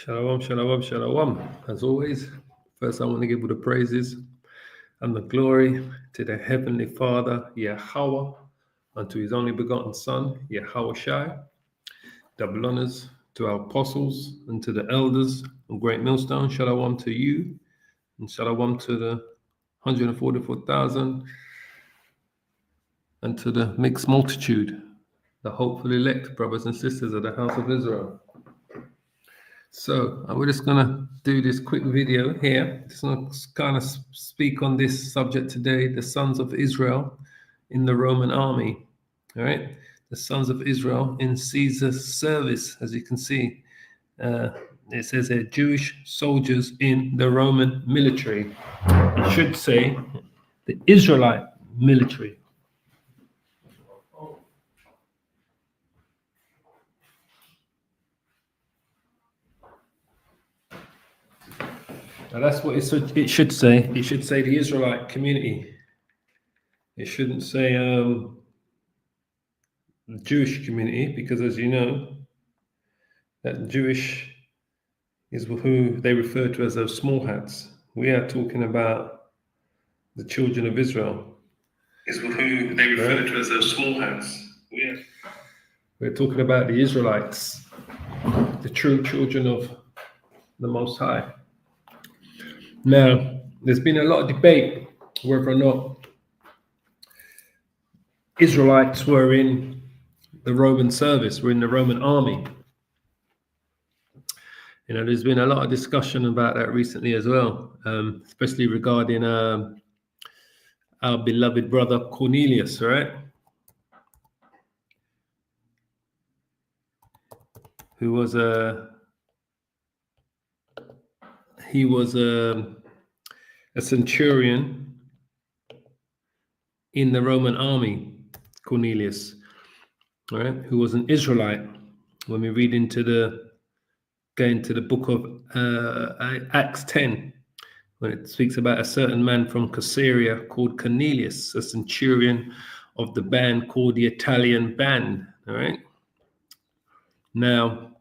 Shalom, shalom, shalom. As always, first I want to give all the praises and the glory to the Heavenly Father, Yahweh, and to His only begotten Son, Yahweh Shai. Double honors to our apostles and to the elders of Great Millstone. Shalom to you, and shalom to the 144,000, and to the mixed multitude, the hopeful elect brothers and sisters of the house of Israel. So we're just gonna do this quick video here. Just gonna kind of speak on this subject today: the sons of Israel in the Roman army. All right, the sons of Israel in Caesar's service. As you can see, it says here, Jewish soldiers in the Roman military. It should say the Israelite military. Now that's what it should say. It should say the Israelite community. It shouldn't say the Jewish community, because as you know, that Jewish is who they refer to as those small hats. We are talking about the children of Israel. Is who they refer to as those small hats. We're talking about the Israelites, the true children of the Most High. Now, there's been a lot of debate whether or not Israelites were in the Roman service, were in the Roman army. You know, there's been a lot of discussion about that recently as well, especially regarding our beloved brother Cornelius, right? Who was a centurion in the Roman army, Cornelius, right? Who was an Israelite. When we read into the book of Acts 10, when it speaks about a certain man from Caesarea called Cornelius, a centurion of the band called the Italian Band. All right. Now,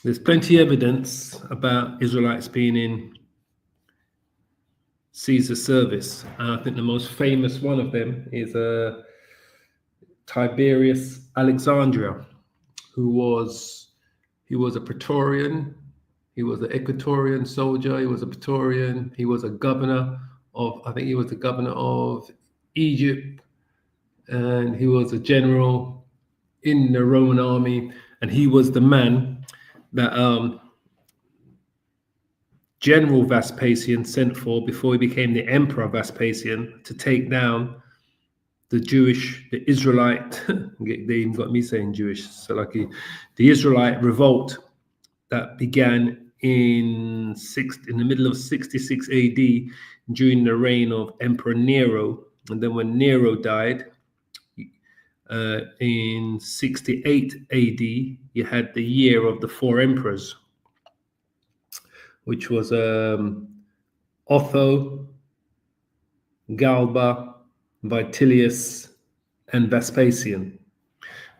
there's plenty of evidence about Israelites being in Caesar's service. And I think the most famous one of them is Tiberius Alexandria, who was a Praetorian, he was an Equatorian soldier, he was a Praetorian, he was a governor of, I think he was the governor of Egypt, and he was a general in the Roman army, and he was the man that General Vespasian sent for before he became the Emperor Vespasian to take down the Israelite, they even got me saying Jewish, so lucky, the Israelite revolt that began in the middle of 66 AD during the reign of Emperor Nero. And then when Nero died in 68 AD, you had the year of the four emperors, which was Otho, Galba, Vitellius, and Vespasian.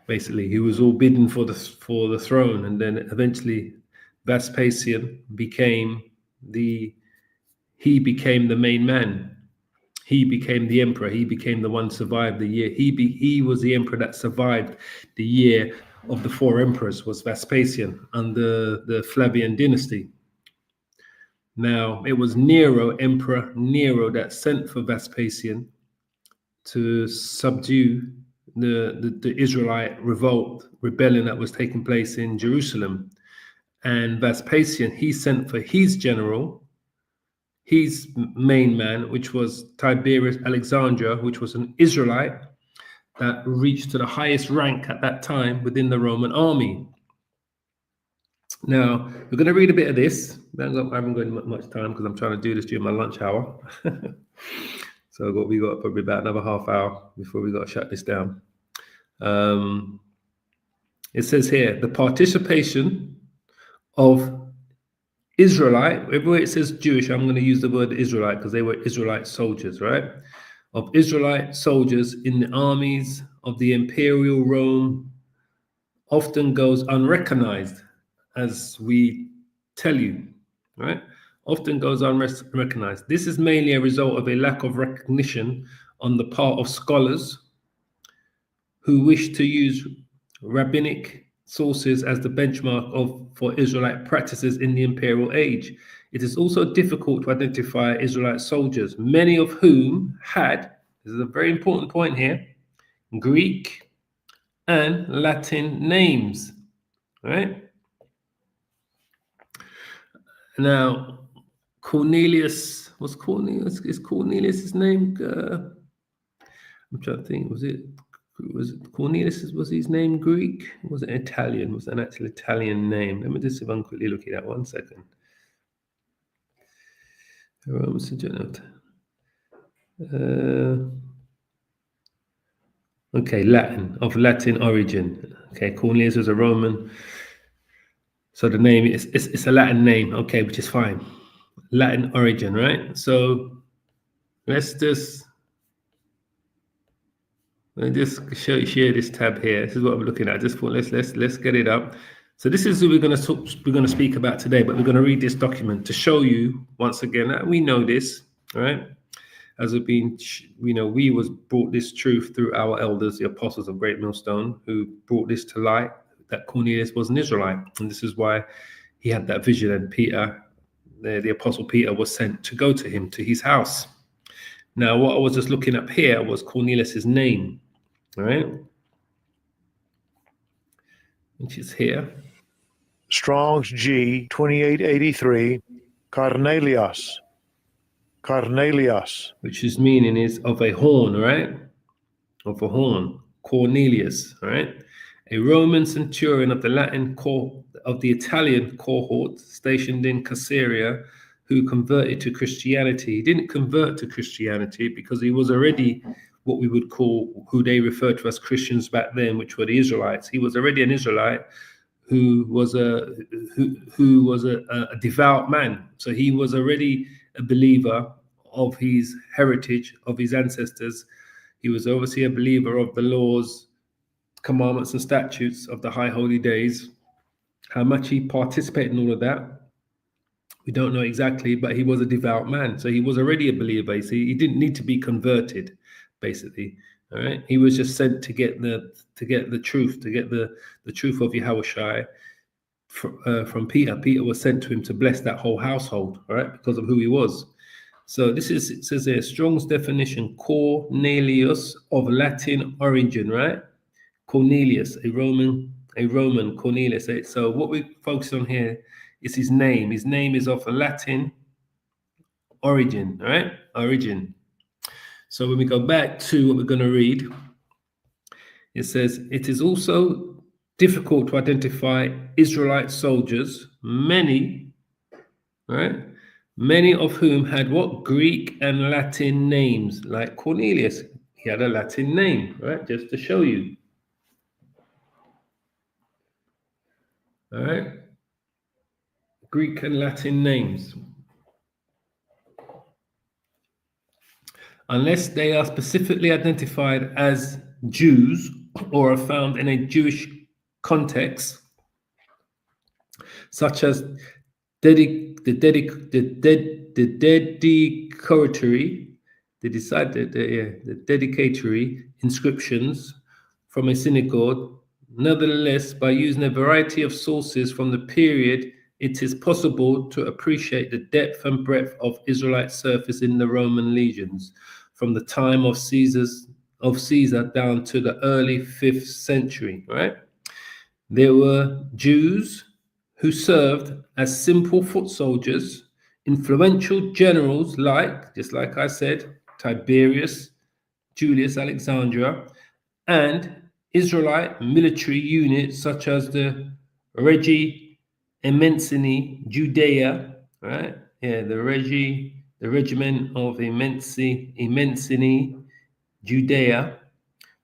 Basically, he was all bidden for the throne, and then eventually Vespasian became the main man. He became the emperor. He became the one who survived the year. He was the emperor that survived the year of the four emperors, was Vespasian under the Flavian dynasty. Now, it was Emperor Nero, that sent for Vespasian to subdue the Israelite rebellion that was taking place in Jerusalem. And Vespasian, he sent for his general, his main man, which was Tiberius Alexandria, which was an Israelite that reached to the highest rank at that time within the Roman army. Now, we're going to read a bit of this. I haven't got much time because I'm trying to do this during my lunch hour. So we got probably about another half hour before we got to shut this down. It says here, the participation of Israelite, everywhere it says Jewish, I'm going to use the word Israelite because they were Israelite soldiers, right? Of Israelite soldiers in the armies of the imperial Rome often goes unrecognized as we tell you, right? Often goes unrecognized. This is mainly a result of a lack of recognition on the part of scholars who wish to use rabbinic sources as the benchmark for Israelite practices in the imperial age. It is also difficult to identify Israelite soldiers, many of whom had, this is a very important point here, Greek and Latin names, right? Now, Cornelius, is Cornelius' name? I'm trying to think, was it Cornelius, was his name Greek? Was it Italian? Was it an actual Italian name? Let me just see if I can quickly look at that 1 second. Okay, of Latin origin. Okay, Cornelius was a Roman. So the name it's a Latin name, okay, which is fine. Latin origin, right? So let's just share this tab here. This is what I'm looking at. Just let's get it up. So this is who we're going to speak about today, but we're going to read this document to show you once again that we know this, right? As we've been, we was brought this truth through our elders, the apostles of Great Millstone, who brought this to light, that Cornelius was an Israelite. And this is why he had that vision, and Peter, the apostle Peter, was sent to go to him, to his house. Now, what I was just looking up here was Cornelius's name, all right? Which is here. Strong's G 2883, Cornelius. Which his meaning is of a horn, right? Of a horn. Cornelius, right? A Roman centurion of the Italian cohort stationed in Caesarea, who converted to Christianity. He didn't convert to Christianity because he was already what we would call, who they referred to as Christians back then, which were the Israelites. He was already an Israelite who was a devout man. So he was already a believer of his heritage, of his ancestors. He was obviously a believer of the laws, commandments, and statutes of the high holy days. How much he participated in all of that, we don't know exactly, but he was a devout man. So he was already a believer. So he didn't need to be converted, basically. All right. He was just sent to get the truth, to get the truth of Yahushua from Peter. Peter was sent to him to bless that whole household, all right, because of who he was. So it says here, Strong's definition, Cornelius, of Latin origin, right? Cornelius, a Roman Cornelius. So what we focus on here is his name. His name is of a Latin origin, right? Origin. So when we go back to what we're going to read, it says, it is also difficult to identify Israelite soldiers, many of whom had what? Greek and Latin names, like Cornelius. He had a Latin name, right? Just to show you. All right. Greek and Latin names. Unless they are specifically identified as Jews or are found in a Jewish context, such as the dedicatory inscriptions from a synagogue. Nevertheless, by using a variety of sources from the period, it is possible to appreciate the depth and breadth of Israelite service in the Roman legions, from the time of Caesar down to the early 5th century, right? There were Jews who served as simple foot soldiers, influential generals just like I said, Tiberius, Julius Alexander, and Israelite military units such as the Imensini Judea, right? Yeah, the regiment of Imensini Judea,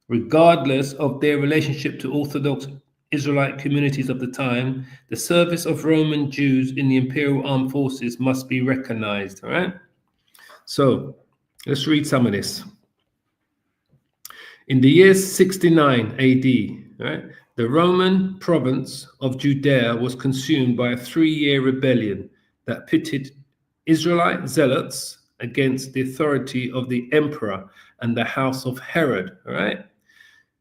regardless of their relationship to Orthodox Israelite communities of the time, the service of Roman Jews in the imperial armed forces must be recognized, all right? So let's read some of this. In the year 69 AD, right, The Roman province of Judea was consumed by a 3-year rebellion that pitted Israelite zealots against the authority of the emperor and the house of Herod. All right.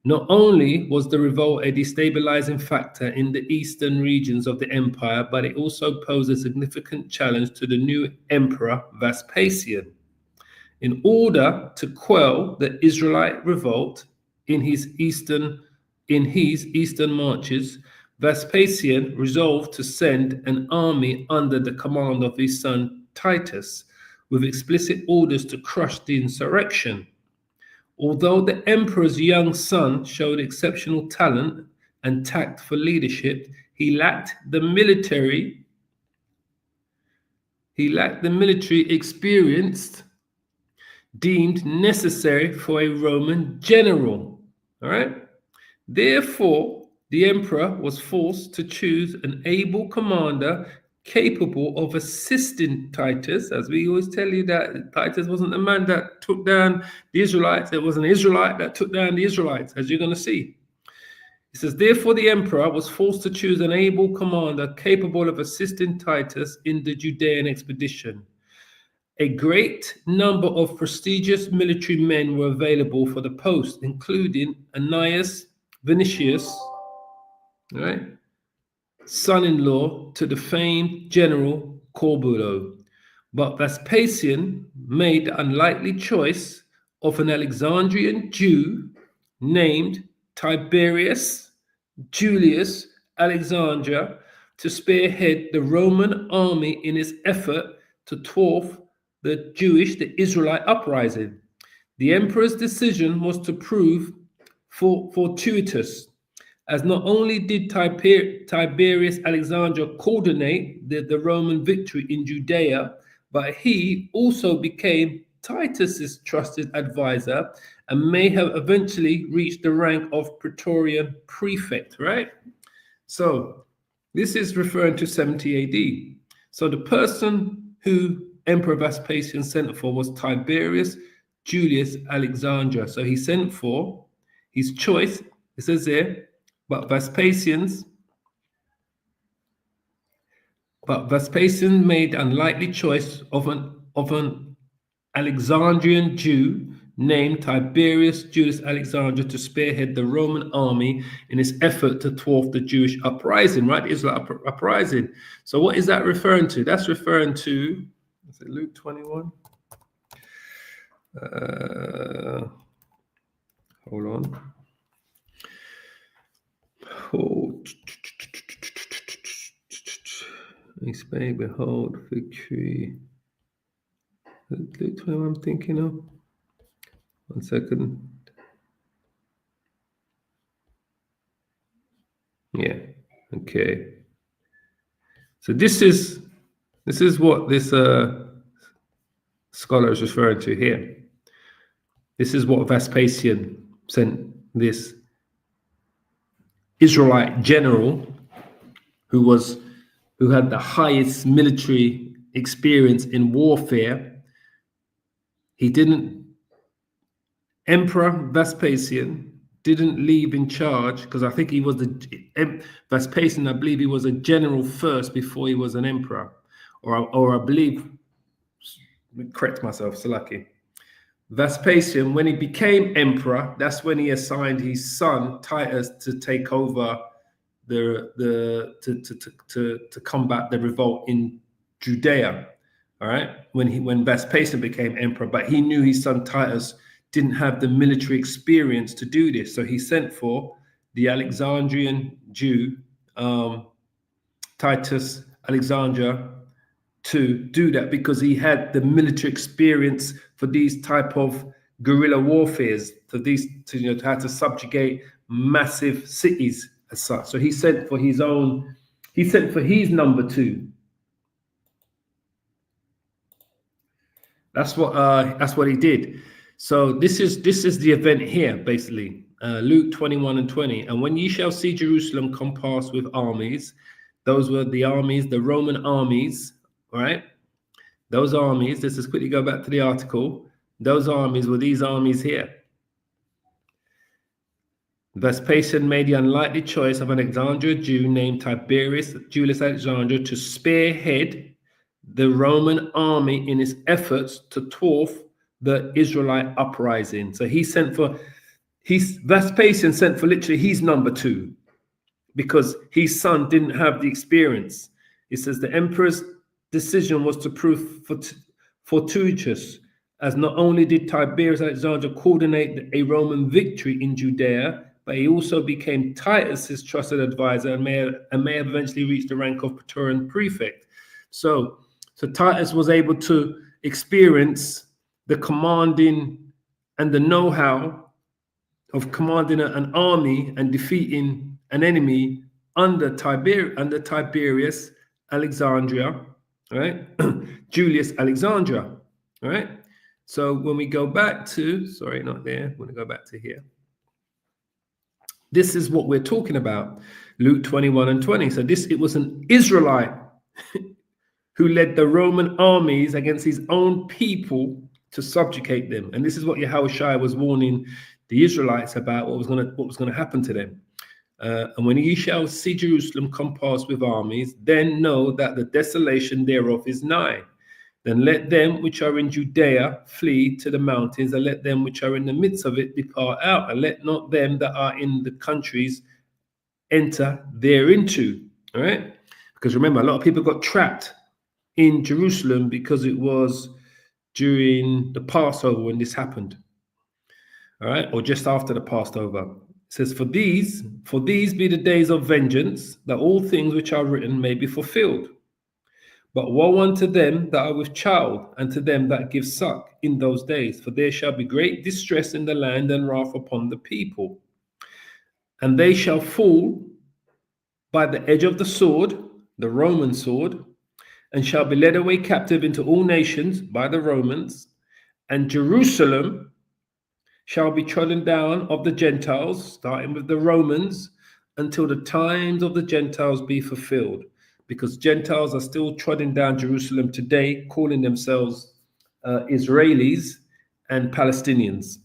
Not only was the revolt a destabilizing factor in the eastern regions of the empire, but it also posed a significant challenge to the new emperor Vespasian. In order to quell the Israelite revolt in his eastern marches, Vespasian resolved to send an army under the command of his son Titus, with explicit orders to crush the insurrection. Although the emperor's young son showed exceptional talent and tact for leadership, he lacked the military experience deemed necessary for a Roman general. All right. Therefore, the emperor was forced to choose an able commander capable of assisting Titus. As we always tell you, that Titus wasn't the man that took down the Israelites. It was an Israelite that took down the Israelites, as you're going to see. It says, therefore, the emperor was forced to choose an able commander capable of assisting Titus in the Judean expedition. A great number of prestigious military men were available for the post, including Annius Vinicius, right, son-in-law to the famed general Corbulo. But Vespasian made the unlikely choice of an Alexandrian Jew named Tiberius Julius Alexander to spearhead the Roman army in its effort to thwart the Israelite uprising. The emperor's decision was to prove fortuitous, as not only did Tiberius Alexander coordinate the Roman victory in Judea, but he also became Titus's trusted advisor and may have eventually reached the rank of Praetorian prefect, right? So this is referring to 70 AD. So the person who Emperor Vespasian sent for was Tiberius Julius Alexander. So he sent for his choice, it says there, but Vespasian made unlikely choice of an Alexandrian Jew named Tiberius Julius Alexander to spearhead the Roman army in its effort to thwart the Jewish uprising, right? Israel uprising. So what is that referring to? That's referring to, is it Luke 21? Hold on. Oh. He spake, behold, victory. Luke 21 I'm thinking of. 1 second. Yeah, okay. So this is what this scholar is referring to here. This is what Vespasian sent this Israelite general who had the highest military experience in warfare. Emperor Vespasian didn't leave in charge, because I think he was Vespasian, I believe he was a general first before he was an emperor, or I believe, correct myself, Salaki. Vespasian, when he became emperor, that's when he assigned his son Titus to take over to combat the revolt in Judea. All right, when Vespasian became emperor, but he knew his son Titus didn't have the military experience to do this, so he sent for the Alexandrian Jew Titus Alexander to do that, because he had the military experience for these type of guerrilla warfares, to how to subjugate massive cities as such. So he sent for his number two. That's what he did. So this is the event here, basically. Luke 21 and 20. And when ye shall see Jerusalem compassed with armies, those were the armies, the Roman armies, all right? Those armies, let's just quickly go back to the article. Those armies were these armies here. Vespasian made the unlikely choice of an Alexandria Jew named Tiberius Julius Alexander to spearhead the Roman army in its efforts to thwart the Israelite uprising. So Vespasian sent for literally his number two, because his son didn't have the experience. It says the emperor's decision was to prove fortuitous, as not only did Tiberius Alexander coordinate a Roman victory in Judea, but he also became Titus's trusted advisor and may have eventually reached the rank of Praetorian prefect. So Titus was able to experience the commanding and the know-how of commanding an army and defeating an enemy under Tiberius Alexandria, right? Julius Alexandria, right? So when we go back to, sorry, not there, I'm going to go back to here. This is what we're talking about, Luke 21 and 20. So it was an Israelite who led the Roman armies against his own people to subjugate them. And this is what Yahushua was warning the Israelites about, what was going to happen to them. And when ye shall see Jerusalem compassed with armies, then know that the desolation thereof is nigh. Then let them which are in Judea flee to the mountains, and let them which are in the midst of it depart out, and let not them that are in the countries enter thereinto. All right? Because remember, a lot of people got trapped in Jerusalem because it was during the Passover when this happened. All right, or just after the Passover. It says, for these be the days of vengeance, that all things which are written may be fulfilled. But woe unto them that are with child, and to them that give suck in those days, for there shall be great distress in the land and wrath upon the people. And they shall fall by the edge of the sword, the Roman sword, and shall be led away captive into all nations by the Romans, and Jerusalem shall be trodden down of the Gentiles, starting with the Romans, until the times of the Gentiles be fulfilled. Because Gentiles are still trotting down Jerusalem today, calling themselves Israelis and Palestinians.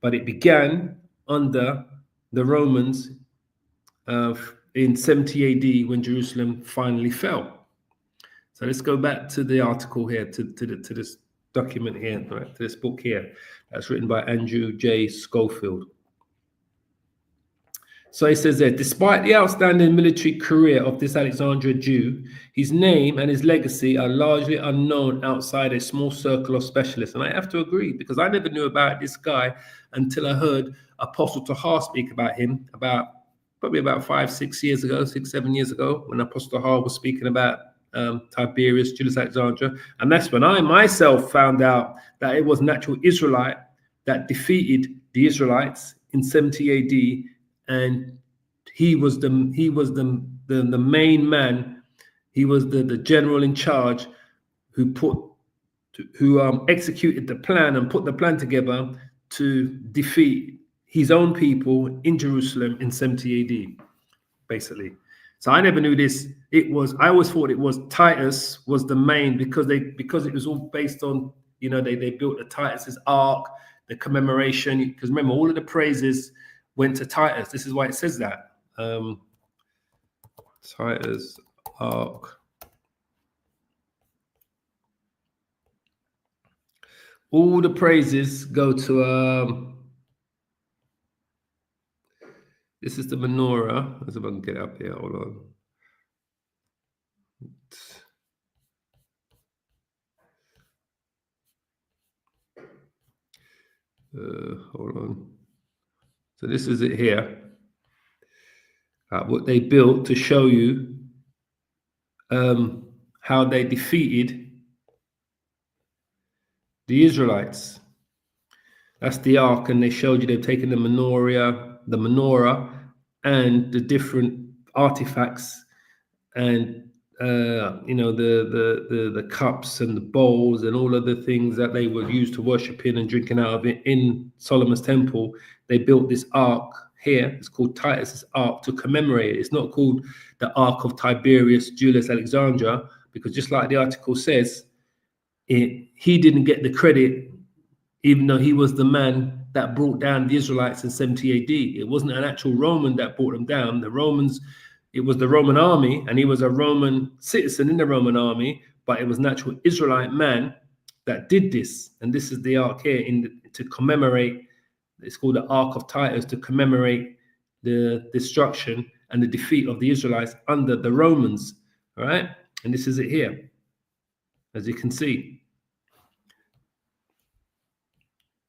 But it began under the Romans in 70 AD when Jerusalem finally fell. So let's go back to the article here, to this document here, right, to this book here, that's written by Andrew J. Schofield. So he says there, despite the outstanding military career of this Alexandria Jew, his name and his legacy are largely unknown outside a small circle of specialists. And I have to agree, because I never knew about this guy until I heard Apostle Tahar speak about him probably about 6, 7 years ago, when Apostle Tahar was speaking about Tiberius Julius Alexander. And that's when I myself found out that it was an actual Israelite that defeated the Israelites in 70 AD. And he was the main man. He was the general in charge who executed the plan and put the plan together to defeat his own people in Jerusalem in 70 AD, basically. So I never knew this. I always thought it was Titus was the main, because it was all based on, they built the Titus's Ark, the commemoration. Because remember, all of the praises went to Titus. This is why it says that. Titus Ark. All the praises go to, this is the menorah. Let's see if I can get it up here. Hold on. Hold on. So this is it here. What they built to show you how they defeated the Israelites. That's the ark, and they showed you they've taken the menorah, and the different artifacts, and the cups and the bowls and all of the things that they would use to worship in and drinking out of it in Solomon's temple. They built this ark here. It's called Titus's Ark to commemorate it. It's not called the Ark of Tiberius Julius Alexander, because just like the article says, he didn't get the credit, even though he was the man that brought down the Israelites in 70 AD. It wasn't an actual Roman that brought them down. The Romans, it was the Roman army, and he was a Roman citizen in the Roman army, but it was an actual Israelite man that did this. And this is the ark here to commemorate, it's called the Ark of Titus, to commemorate the destruction and the defeat of the Israelites under the Romans. All right. And this is it here, as you can see.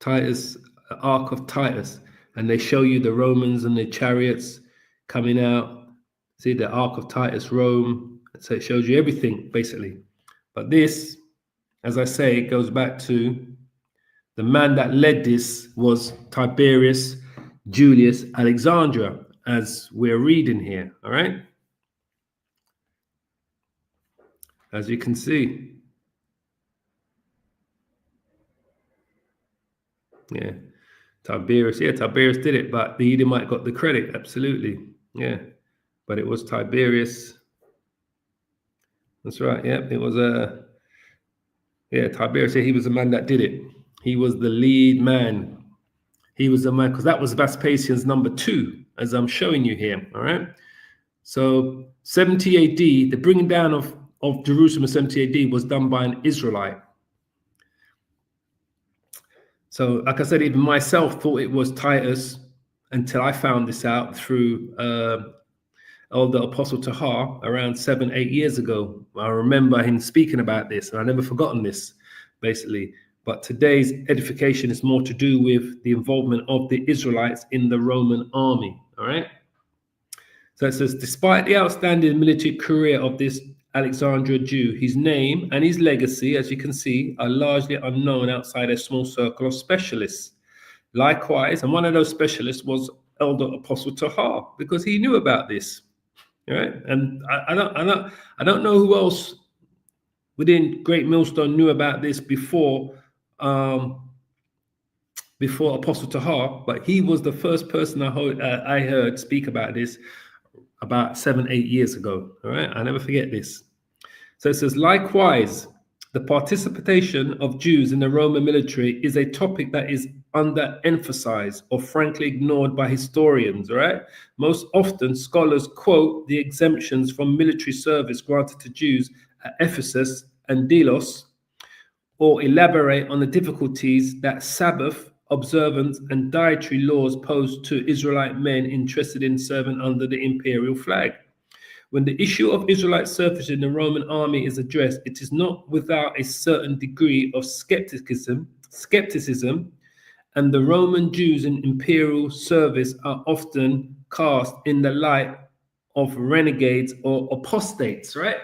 Titus, Ark of Titus. And they show you the Romans and the chariots coming out. See the Ark of Titus, Rome. So it shows you everything, basically. But this, as I say, it goes back to the man that led this was Tiberius Julius Alexander, as we're reading here. All right. As you can see. Yeah. Tiberius did it, but the Edomite got the credit. Absolutely. Yeah. But it was Tiberius. That's right. Yeah. It was Tiberius. He was the man that did it. He was the lead man. He was the man, because that was Vespasian's number 2, as I'm showing you here. All right. So 70 AD, the bringing down of Jerusalem in 70 AD was done by an Israelite. So, like I said, even myself thought it was Titus until I found this out through the Apostle Tahar around 7-8 years ago. I remember him speaking about this, and I've never forgotten this, basically. But today's edification is more to do with the involvement of the Israelites in the Roman army. All right. So it says, despite the outstanding military career of this Alexandria Jew, his name and his legacy, as you can see, are largely unknown outside a small circle of specialists. Likewise, and one of those specialists was Elder Apostle Tahar, because he knew about this. All right. And I don't know who else within Great Millstone knew about this before Apostle Tahar, but he was the first person I heard speak about this about 7-8 years ago. All right, I never forget this. So it says, likewise, the participation of Jews in the Roman military is a topic that is underemphasized or frankly ignored by historians. All right, most often scholars quote the exemptions from military service granted to Jews at Ephesus and Delos, or elaborate on the difficulties that Sabbath observance and dietary laws posed to Israelite men interested in serving under the imperial flag. When the issue of Israelite service in the Roman army is addressed, it is not without a certain degree of skepticism, and the Roman Jews in imperial service are often cast in the light of renegades or apostates, right?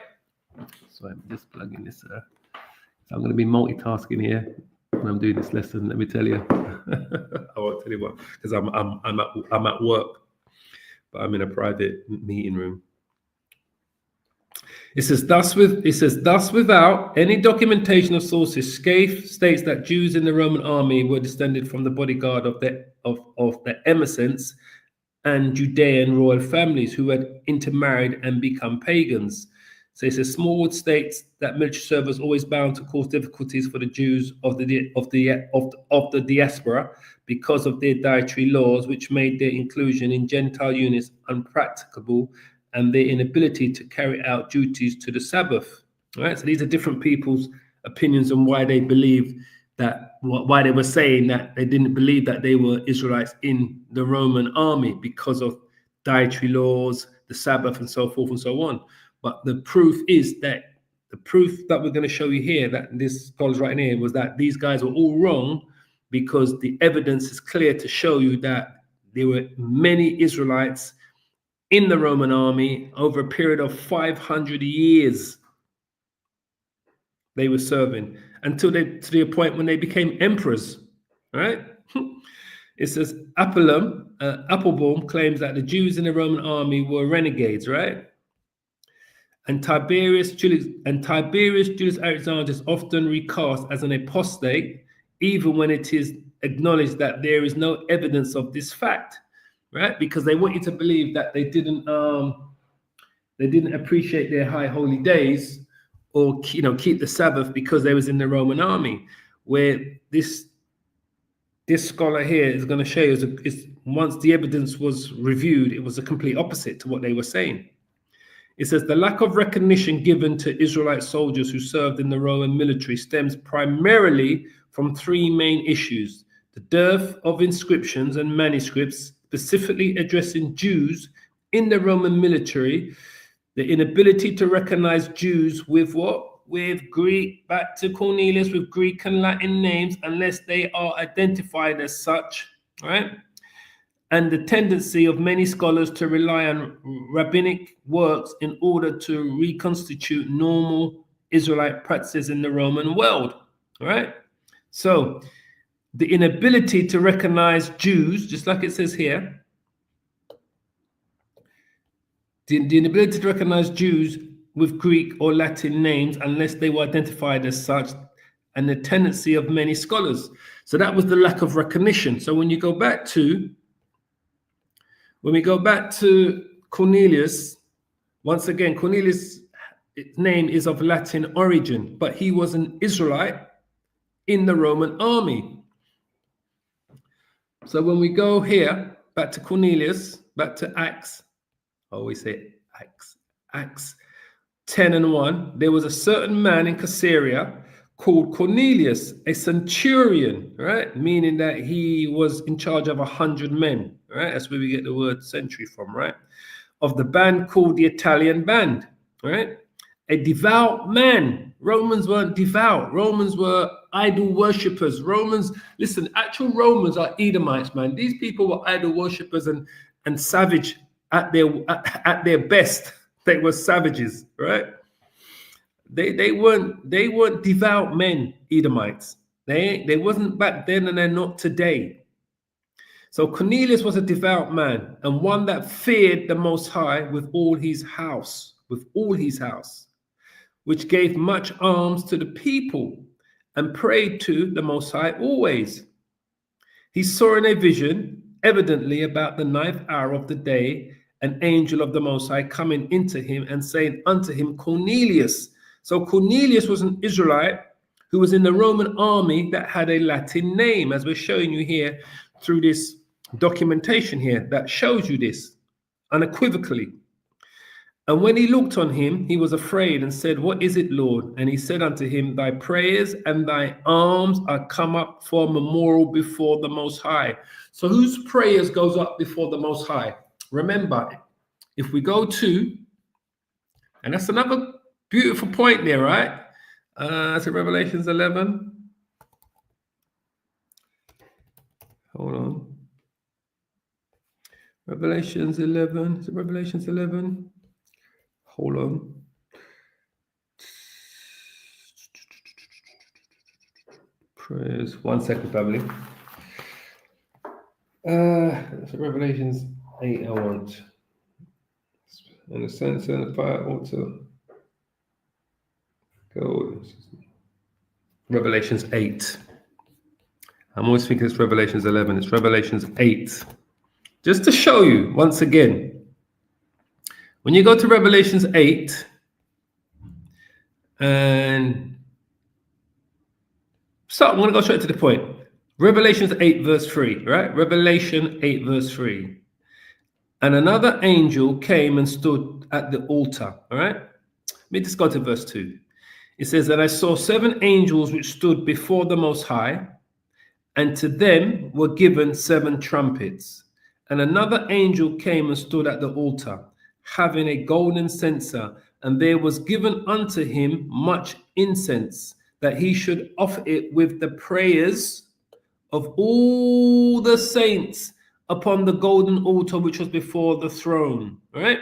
So I'm just plugging this. I'm going to be multitasking here when I'm doing this lesson. Let me tell you. I won't tell you what, because I'm at work, but I'm in a private meeting room. It says thus without any documentation of sources, Scaife states that Jews in the Roman army were descended from the bodyguard of the Emersents and Judean royal families who had intermarried and become pagans. So it says Smallwood states that military service was always bound to cause difficulties for the Jews of the diaspora because of their dietary laws, which made their inclusion in Gentile units unpracticable and their inability to carry out duties to the Sabbath. All right, so these are different people's opinions on why they believe that, why they were saying that they didn't believe that they were Israelites in the Roman army because of dietary laws, the Sabbath, and so forth and so on. But the proof that we're going to show you here, that this scholar's writing here, was that these guys were all wrong, because the evidence is clear to show you that there were many Israelites in the Roman army over a period of 500 years. They were serving to the point when they became emperors, right? It says Applebaum claims that the Jews in the Roman army were renegades, right? And Tiberius Julius Alexander is often recast as an apostate, even when it is acknowledged that there is no evidence of this fact, right? Because they want you to believe that they didn't appreciate their high holy days, or keep the Sabbath because they was in the Roman army, where this this scholar here is going to show you is once the evidence was reviewed, it was a complete opposite to what they were saying. It says the lack of recognition given to Israelite soldiers who served in the Roman military stems primarily from three main issues: the dearth of inscriptions and manuscripts specifically addressing Jews in the Roman military, the inability to recognize Jews with what? With Greek, back to Cornelius, with Greek and Latin names, unless they are identified as such, right? And the tendency of many scholars to rely on rabbinic works in order to reconstitute normal Israelite practices in the Roman world, right? So the inability to recognize Jews, just like it says here, the inability to recognize Jews with Greek or Latin names unless they were identified as such, and the tendency of many scholars. So that was the lack of recognition. So when we go back to Cornelius, once again, Cornelius' name is of Latin origin, but he was an Israelite in the Roman army. So when we go here, back to Cornelius, back to Acts, I always say Acts 10:1, there was a certain man in Caesarea called Cornelius, a centurion, right? Meaning that he was in charge of 100 men, right? That's where we get the word century from, right? Of the band called the Italian band, right? A devout man. Romans weren't devout. Romans were idol worshippers. Romans, listen, actual Romans are Edomites, man. These people were idol worshippers and savage at their best. They were savages, right? They weren't devout men, Edomites. They wasn't back then, and they're not today. So Cornelius was a devout man, and one that feared the Most High with all his house, which gave much alms to the people and prayed to the Most High always. He saw in a vision, evidently about the 9th hour of the day, an angel of the Most High coming into him and saying unto him, Cornelius. So Cornelius was an Israelite who was in the Roman army that had a Latin name, as we're showing you here through this documentation here that shows you this unequivocally. And when he looked on him, he was afraid and said, What is it, Lord? And he said unto him, Thy prayers and thy alms are come up for memorial before the Most High. So whose prayers goes up before the Most High? Remember, if we go to, and that's another beautiful point there, right? So Revelations 11. Hold on. Revelations 11. Is it Revelations 11? Hold on. Prayers. 1 second, family. So Revelations 8, I want. And the censer and the fire altar. Go. Revelations 8. I'm always thinking it's Revelations 11. It's Revelations 8. Just to show you, once again, when you go to Revelations 8, and so I'm going to go straight to the point. Revelations 8 verse 3, right? Revelation 8 verse 3. And another angel came and stood at the altar, all right? Let me just go to verse 2. It says, And I saw 7 angels which stood before the Most High, and to them were given 7 trumpets. And another angel came and stood at the altar, having a golden censer, and there was given unto him much incense, that he should offer it with the prayers of all the saints upon the golden altar which was before the throne. All right?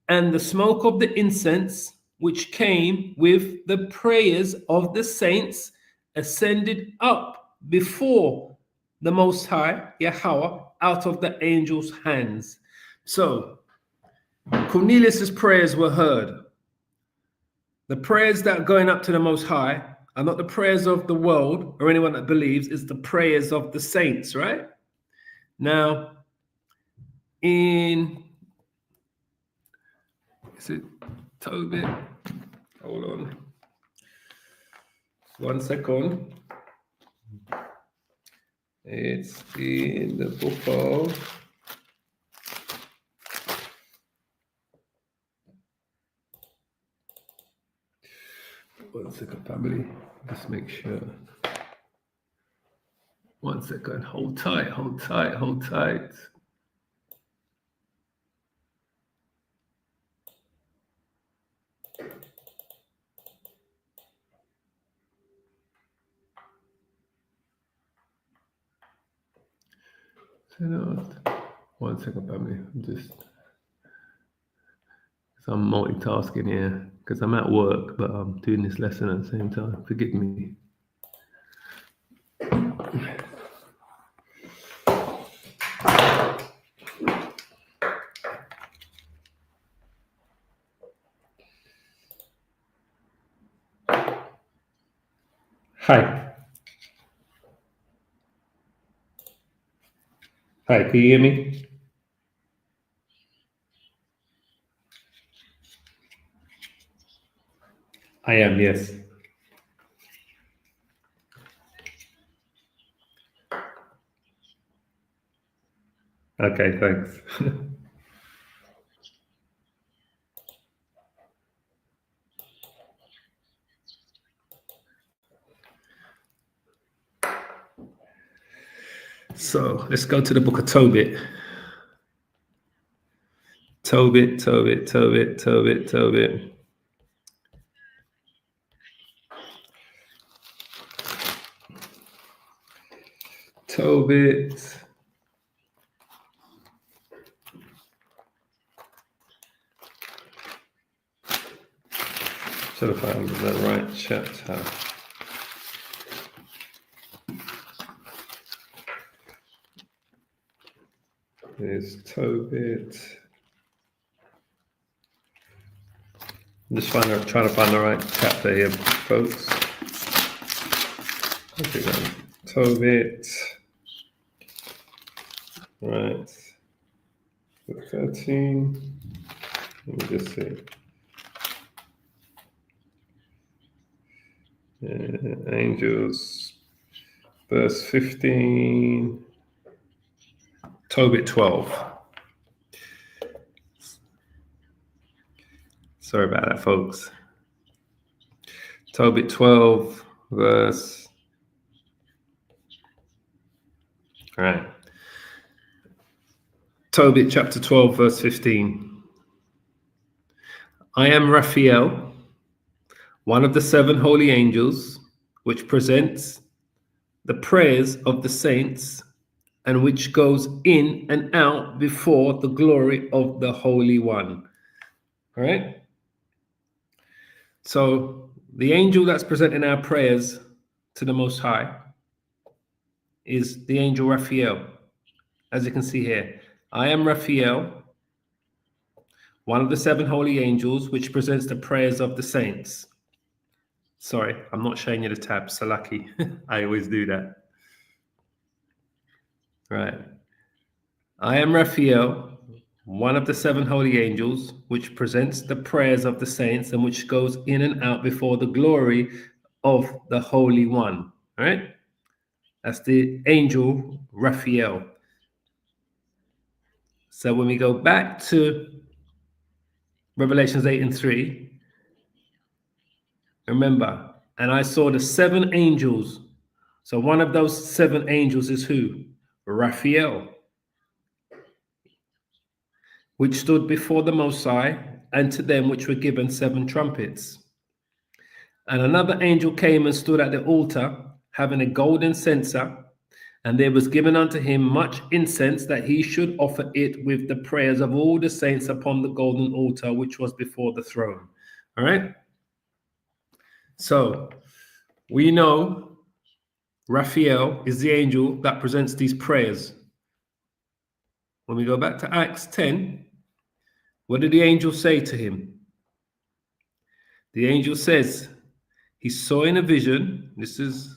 And the smoke of the incense, which came with the prayers of the saints, ascended up before the Most High, Yahweh, out of the angel's hands. So Cornelius's prayers were heard. The prayers that are going up to the Most High are not the prayers of the world or anyone that believes, it's the prayers of the saints, right? Now, is it Tobit? Hold on. 1 second. It's in the book of one second, family. Just make sure. 1 second. Hold tight, hold tight, hold tight. One second, family. I'm multitasking here because I'm at work, but I'm doing this lesson at the same time. Forgive me. Hi. Hi, can you hear me? I am, yes. Okay, thanks. So let's go to the book of Tobit. Tobit. Should have found the right chapter. There's Tobit. I'm just trying to find the right chapter here, folks. Okay, then. Tobit. Right. 13. Let me just see. Angels. Verse 15. Tobit 12. Sorry about that, folks. Tobit 12, verse. All right. Tobit chapter 12, verse 15. I am Raphael, one of the 7 holy angels, which presents the prayers of the saints and which goes in and out before the glory of the Holy One. All right. So the angel that's presenting our prayers to the Most High is the angel Raphael. As you can see here, I am Raphael, one of the 7 holy angels, which presents the prayers of the saints. Sorry, I'm not showing you the tab, Salaki. I always do that. Right. I am Raphael, one of the 7 holy angels, which presents the prayers of the saints and which goes in and out before the glory of the Holy One. All right. That's the angel Raphael. So when we go back to Revelations 8:3, remember, and I saw the 7 angels. So one of those 7 angels is who? Raphael, which stood before the Most High, and to them which were given 7 trumpets. And another angel came and stood at the altar, having a golden censer, and there was given unto him much incense, that he should offer it with the prayers of all the saints upon the golden altar which was before the throne. All right. So we know Raphael is the angel that presents these prayers. When we go back to Acts 10, what did the angel say to him? The angel says he saw in a vision. This is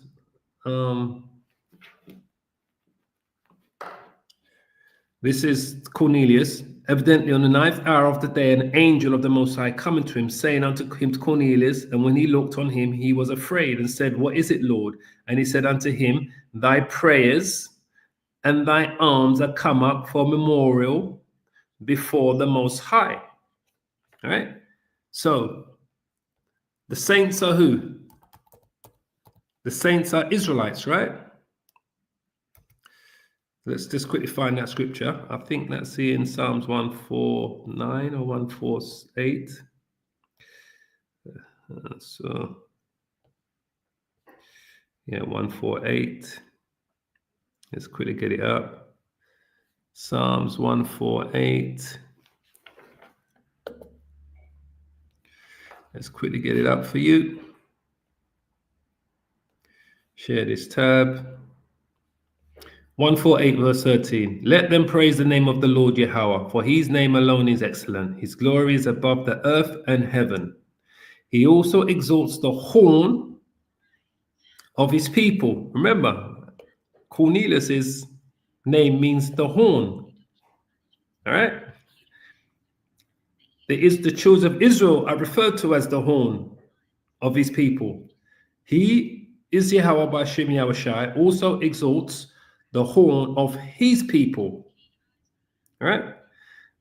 Cornelius. Evidently on the 9th hour of the day, an angel of the Most High coming to him, saying unto him, to Cornelius, and when he looked on him, he was afraid and said, What is it, Lord? And he said unto him, Thy prayers and thy arms are come up for memorial before the Most High. All right. So the saints are who? The saints are Israelites, right? Let's just quickly find that scripture. I think that's in Psalms 149 or 148. So, yeah, 148. Let's quickly get it up. Psalms 148. Let's quickly get it up for you. Share this tab. 148 verse 13. Let them praise the name of the Lord Yahweh, for his name alone is excellent. His glory is above the earth and heaven. He also exalts the horn of his people. Remember, Cornelius's name means the horn. All right. The children of Israel are referred to as the horn of his people. He is Yahweh by Shem Yahushai, also exalts the horn of his people. All right.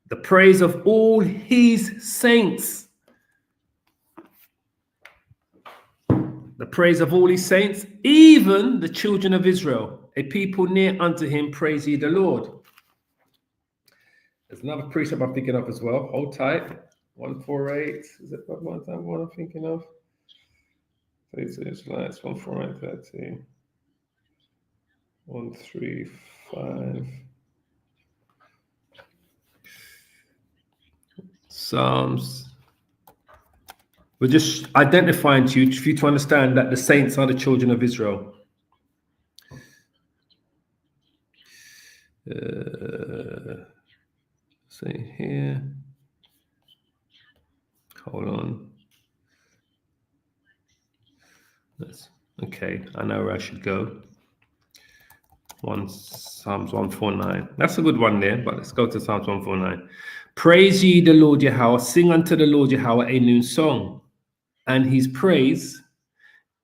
The praise of all his saints. The praise of all his saints, even the children of Israel, a people near unto him, praise ye the Lord. There's another precept I'm thinking of as well. Hold tight. 148. Is it what I'm thinking of? It's 148, 13. 135. Psalms. We're just identifying to you for you to understand that the saints are the children of Israel. Say here. Hold on. Okay, I know where I should go. Psalms 149. That's a good one there, but let's go to Psalms 149. Praise ye the Lord Yahweh, sing unto the Lord Yahweh a new song, and his praise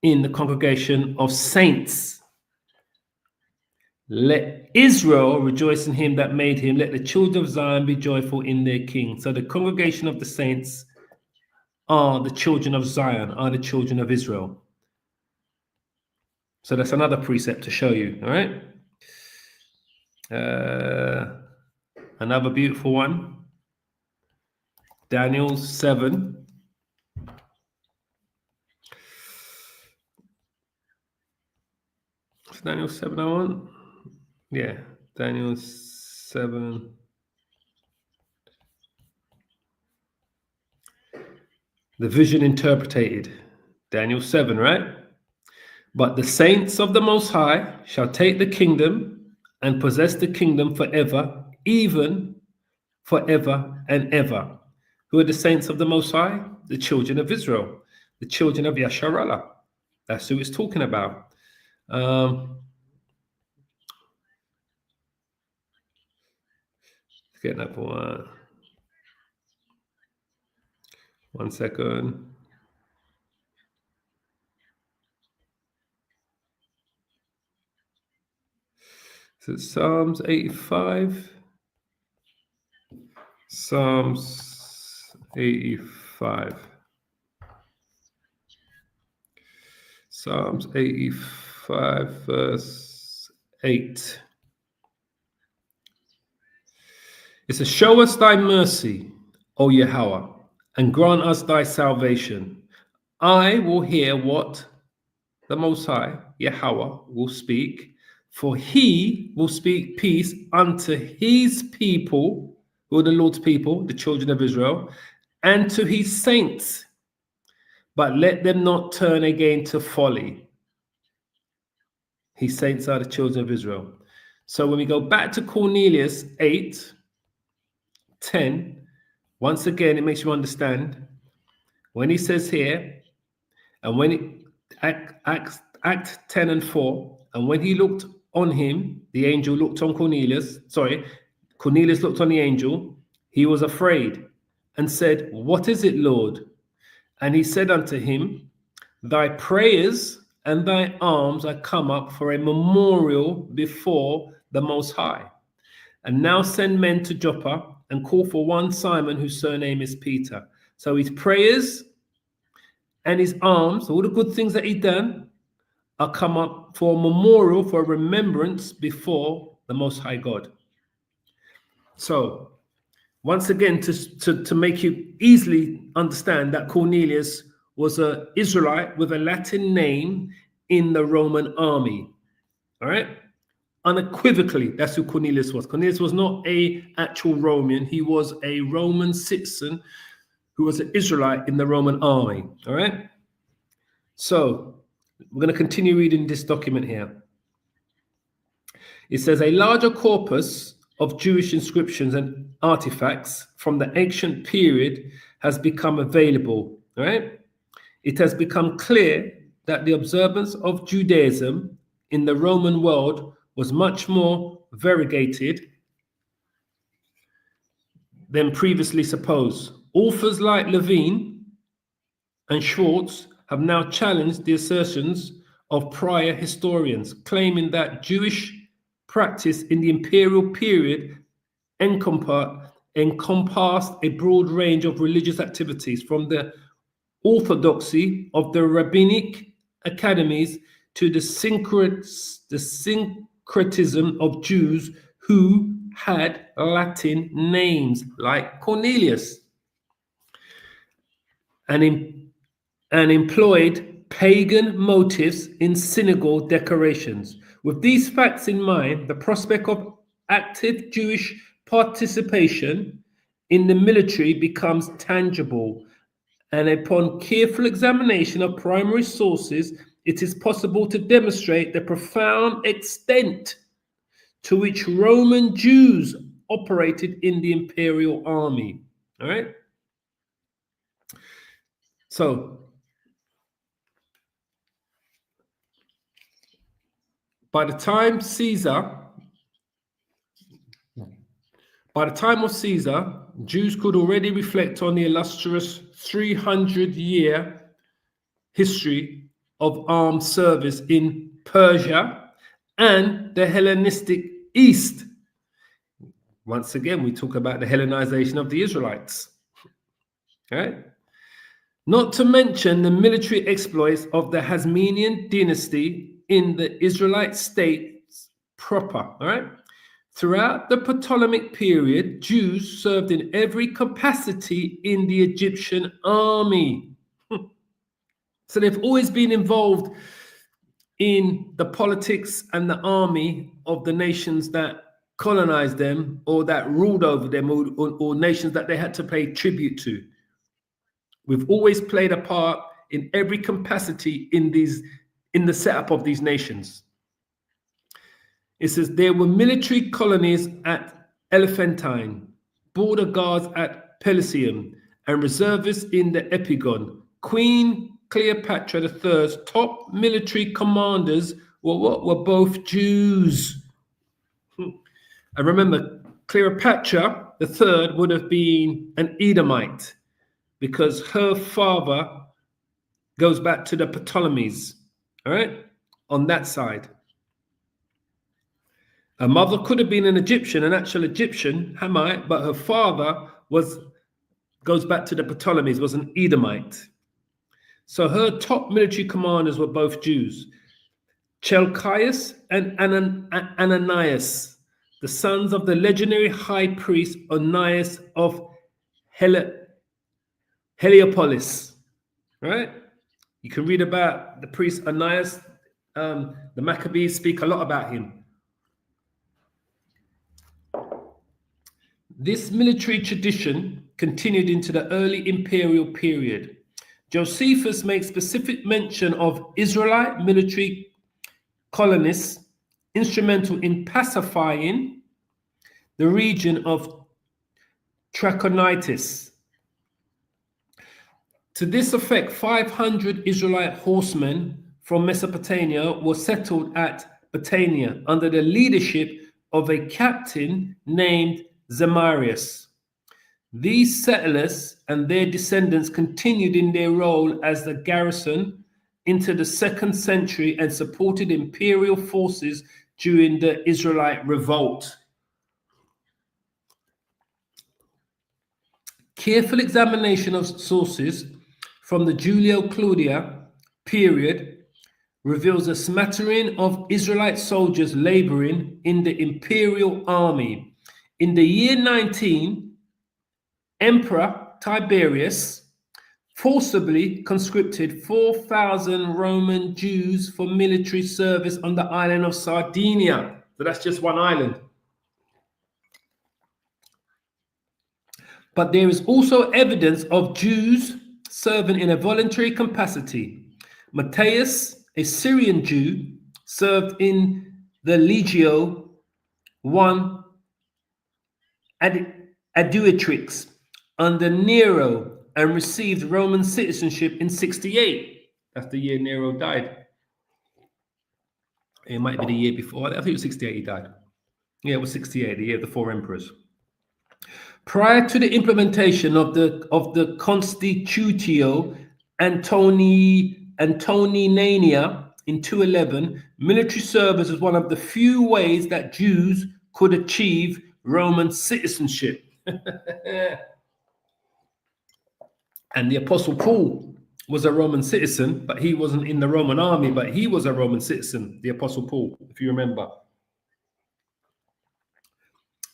in the congregation of saints. Let Israel rejoice in him that made him. Let the children of Zion be joyful in their king. So the congregation of the saints are the children of Zion, are the children of Israel. So that's another precept to show you, all right? Another beautiful one. Daniel 7. Is Daniel 7 I want? Yeah, Daniel 7. The vision interpreted. Daniel 7, right? But the saints of the Most High shall take the kingdom and possess the kingdom forever, even forever and ever. Who are the saints of the Most High? The children of Israel, the children of Yasharallah. That's who it's talking about. Get that for 1 second. So Psalms 85. Psalms 85. Psalms 85, verse 8. It says, show us thy mercy, O Yahweh, and grant us thy salvation. I will hear what the Most High, Yahweh, will speak, for he will speak peace unto his people, who are the Lord's people, the children of Israel, and to his saints. But let them not turn again to folly. His saints are the children of Israel. So when we go back to Cornelius 8:10, once again, it makes you understand when he says here, and when it, Act 10 and 4, and when he looked on him, the angel looked on Cornelius, Cornelius looked on the angel, he was afraid and said, what is it, Lord? And he said unto him, thy prayers and thy alms are come up for a memorial before the Most High. And now send men to Joppa and call for one Simon, whose surname is Peter. So his prayers and his alms, all the good things that he done, are come up for a memorial, for a remembrance before the Most High God. So once again, to make you easily understand that Cornelius was an Israelite with a Latin name in the Roman army. All right? Unequivocally, that's who Cornelius was. Cornelius was not an actual Roman. He was a Roman citizen who was an Israelite in the Roman army. All right? So we're going to continue reading this document here. It says, a larger corpus of Jewish inscriptions and artifacts from the ancient period has become available. All right? It has become clear that the observance of Judaism in the Roman world was much more variegated than previously supposed. Authors like Levine and Schwartz have now challenged the assertions of prior historians, claiming that Jewish practice in the imperial period encompassed a broad range of religious activities, from the orthodoxy of the rabbinic academies to the syncretism of Jews who had Latin names like Cornelius and employed pagan motifs in synagogue decorations. With these facts in mind, the prospect of active Jewish participation in the military becomes tangible, and upon careful examination of primary sources, it is possible to demonstrate the profound extent to which Roman Jews operated in the imperial army. All right? So, by the time of Caesar, Jews could already reflect on the illustrious 300-year history of armed service in Persia and the Hellenistic East. Once again, we talk about the Hellenization of the Israelites. Right? Not to mention the military exploits of the Hasmonean dynasty in the Israelite states proper. All right? Throughout the Ptolemaic period, Jews served in every capacity in the Egyptian army. So they've always been involved in the politics and the army of the nations that colonized them or that ruled over them, or nations that they had to pay tribute to. We've always played a part in every capacity in the setup of these nations. It says there were military colonies at Elephantine, border guards at Pelusium, and reservists in the Epigon. Queen Cleopatra III's top military commanders were both Jews. And remember, Cleopatra III would have been an Edomite because her father goes back to the Ptolemies, all right, on that side. Her mother could have been an Egyptian, an actual Egyptian, Hamite, but her father goes back to the Ptolemies, was an Edomite. So her top military commanders were both Jews. Chelcias and Ananias, the sons of the legendary high priest Onias of Heliopolis. Right? You can read about the priest Onias. The Maccabees speak a lot about him. This military tradition continued into the early imperial period. Josephus makes specific mention of Israelite military colonists instrumental in pacifying the region of Trachonitis. To this effect, 500 Israelite horsemen from Mesopotamia were settled at Batanea under the leadership of a captain named Zamarius. These settlers and their descendants continued in their role as the garrison into the 2nd century and supported imperial forces during the Israelite revolt. Careful examination of sources from the Julio-Claudia period reveals a smattering of Israelite soldiers laboring in the imperial army. In the year 19, Emperor Tiberius forcibly conscripted 4,000 Roman Jews for military service on the island of Sardinia. So that's just one island. But there is also evidence of Jews serving in a voluntary capacity. Matthias, a Syrian Jew, served in the Legio I Aduatrix under Nero and received Roman citizenship in 68. That's the year Nero died. It might be the year before. I think it was 68 he died. Yeah, it was 68, the year of the four emperors. Prior to the implementation of the Constitutio Antoninania in 211, military service was one of the few ways that Jews could achieve Roman citizenship. And the Apostle Paul was a Roman citizen, but he wasn't in the Roman army, but he was a Roman citizen, the Apostle Paul, if you remember.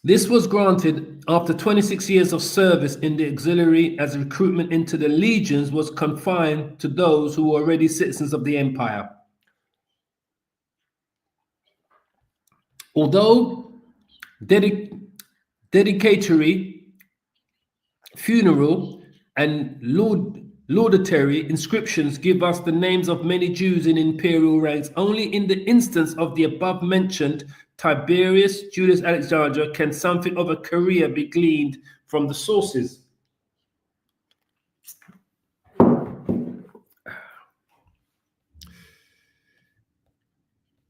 This was granted after 26 years of service in the auxiliary, as recruitment into the legions was confined to those who were already citizens of the empire. Although dedicatory, funeral, and laudatory inscriptions give us the names of many Jews in imperial ranks, only in the instance of the above-mentioned Tiberius Julius Alexander can something of a career be gleaned from the sources.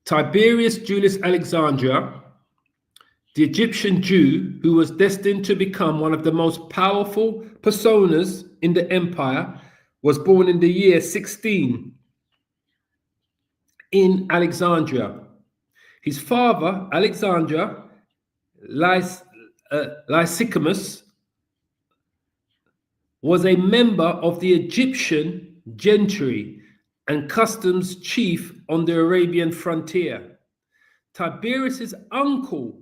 Tiberius Julius Alexander, the Egyptian Jew who was destined to become one of the most powerful personas in the empire, was born in the year 16 in Alexandria. His father, Alexander Lysicamus, was a member of the Egyptian gentry and customs chief on the Arabian frontier. Tiberius's uncle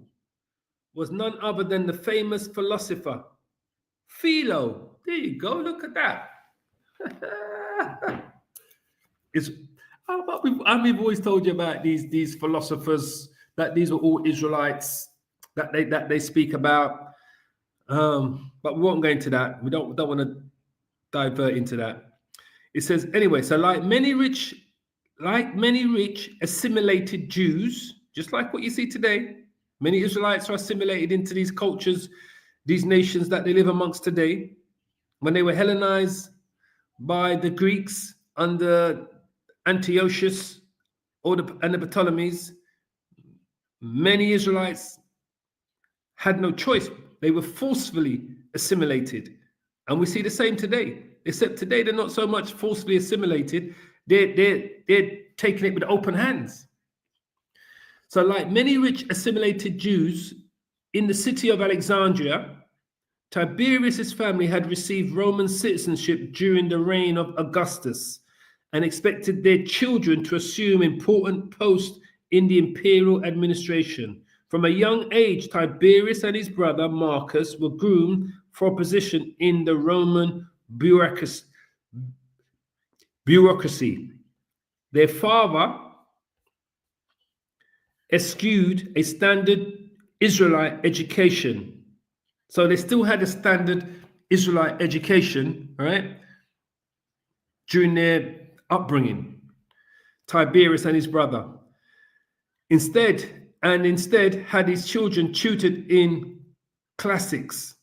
was none other than the famous philosopher Philo. There you go, look at that. We've always told you about these philosophers, that these are all Israelites that they speak about. But we won't go into that. We don't want to divert into that. It says anyway, so like many rich assimilated Jews, just like what you see today, many Israelites are assimilated into these cultures, these nations that they live amongst today. When they were Hellenized by the Greeks under Antiochus and the Ptolemies, many Israelites had no choice. They were forcefully assimilated. And we see the same today, except today they're not so much forcefully assimilated. They're taking it with open hands. So like many rich assimilated Jews in the city of Alexandria, Tiberius's family had received Roman citizenship during the reign of Augustus and expected their children to assume important posts in the imperial administration. From a young age, Tiberius and his brother Marcus were groomed for a position in the Roman bureaucracy. Their father eschewed a standard Israelite education. So they still had a standard Israelite education, right, during their upbringing, Tiberius and his brother. Instead had his children tutored in classics.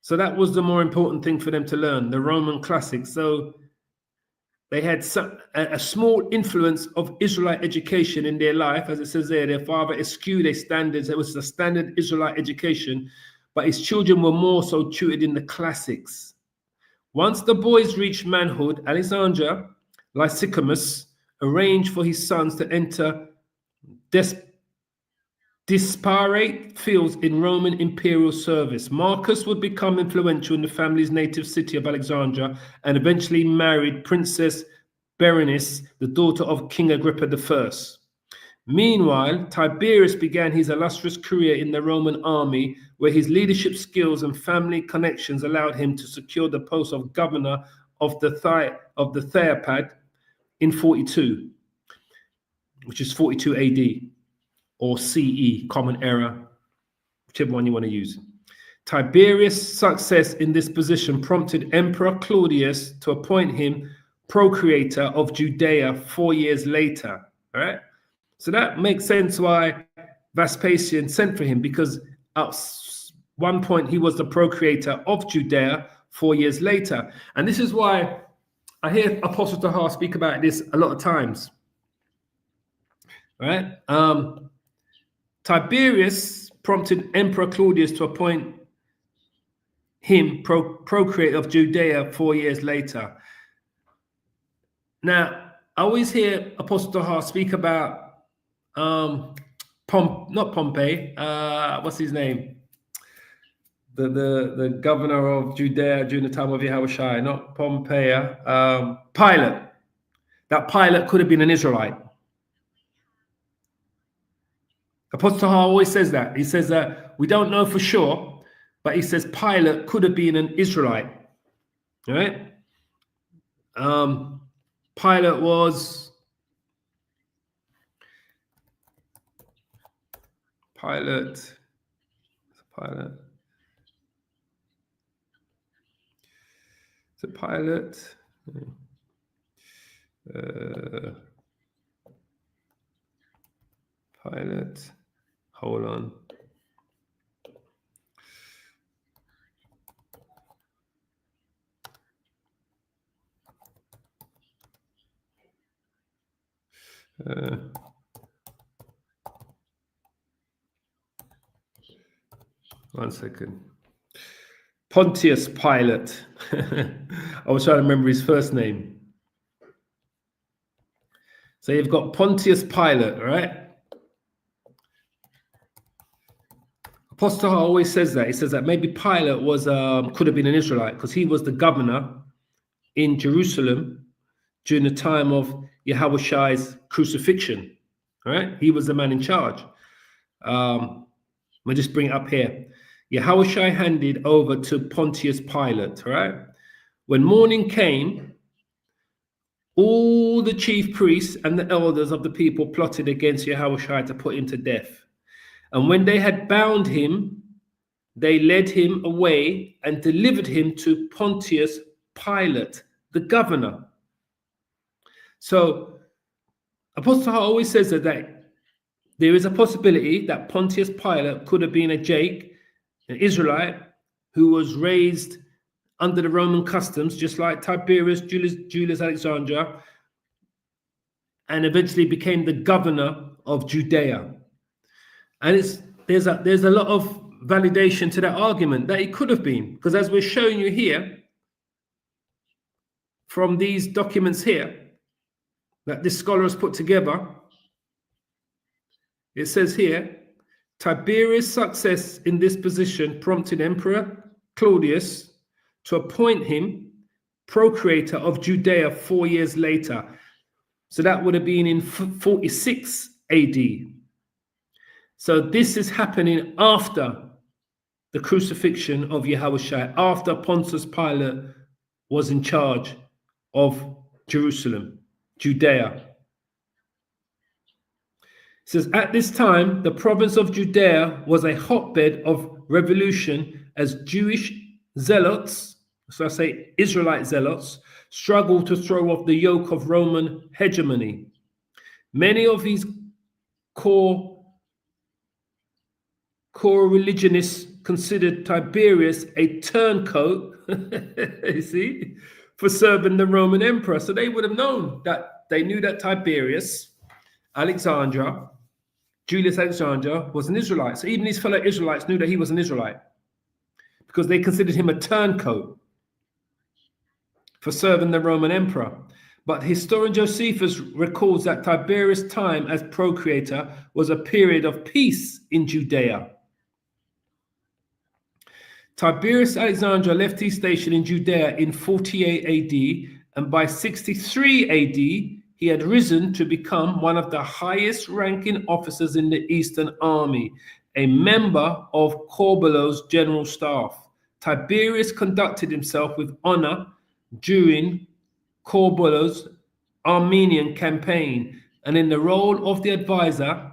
So that was the more important thing for them to learn, the Roman classics. So they had a small influence of Israelite education in their life. As it says there, their father eschewed it was a standard Israelite education, but his children were more so tutored in the classics. Once the boys reached manhood, Alexander Lysicamus arranged for his sons to enter disparate fields in Roman imperial service. Marcus would become influential in the family's native city of Alexandria and eventually married Princess Berenice, the daughter of King Agrippa I. Meanwhile, Tiberius began his illustrious career in the Roman army, where his leadership skills and family connections allowed him to secure the post of governor of the Therapad in 42, which is 42 AD. Or CE, Common Era, whichever one you want to use. Tiberius' success in this position prompted Emperor Claudius to appoint him procurator of Judea 4 years later. All right, so that makes sense why Vespasian sent for him, because at one point he was the procurator of Judea 4 years later. And this is why I hear Apostle Tahar speak about this a lot of times. All right. Tiberius prompted Emperor Claudius to appoint him procurator of Judea 4 years later. Now, I always hear Apostle Tahar speak about not Pompey, what's his name? The governor of Judea during the time of Yahushua, not Pompey, Pilate. That Pilate could have been an Israelite. Apostle Tahar always says that. He says that we don't know for sure, but he says Pilate could have been an Israelite. All right? Pilate was Pilate. Is it Pilate? Pilate. Hold on. One second. Pontius Pilate. I was trying to remember his first name. So you've got Pontius Pilate, right? Apostle Tahar always says that. He says that maybe Pilate was could have been an Israelite because he was the governor in Jerusalem during the time of Yahushua's crucifixion. All right, he was the man in charge. I'll just bring it up here. Yahushua handed over to Pontius Pilate. All right, when morning came, all the chief priests and the elders of the people plotted against Yahushua to put him to death. And when they had bound him, they led him away and delivered him to Pontius Pilate, the governor. So Apostle Tahar always says that there is a possibility that Pontius Pilate could have been a Jake, an Israelite, who was raised under the Roman customs, just like Tiberius, Julius Alexander, and eventually became the governor of Judea. And there's a lot of validation to that argument that it could have been, because as we're showing you here from these documents here that this scholar has put together, it says here, Tiberius' success in this position prompted Emperor Claudius to appoint him procurator of Judea 4 years later. So that would have been in 46 AD. So this is happening after the crucifixion of Yahushua, after Pontius Pilate was in charge of Jerusalem, Judea. It says, at this time, the province of Judea was a hotbed of revolution as Jewish zealots, so I say Israelite zealots, struggled to throw off the yoke of Roman hegemony. Many of these core religionists considered Tiberius a turncoat, you see, for serving the Roman emperor. So they would have known that, they knew that Tiberius, Julius Alexander was an Israelite. So even his fellow Israelites knew that he was an Israelite because they considered him a turncoat for serving the Roman emperor. But historian Josephus records that Tiberius' time as procurator was a period of peace in Judea. Tiberius Alexander left his station in Judea in 48 AD, and by 63 AD, he had risen to become one of the highest ranking officers in the Eastern Army, a member of Corbulo's general staff. Tiberius conducted himself with honor during Corbulo's Armenian campaign, and in the role of the advisor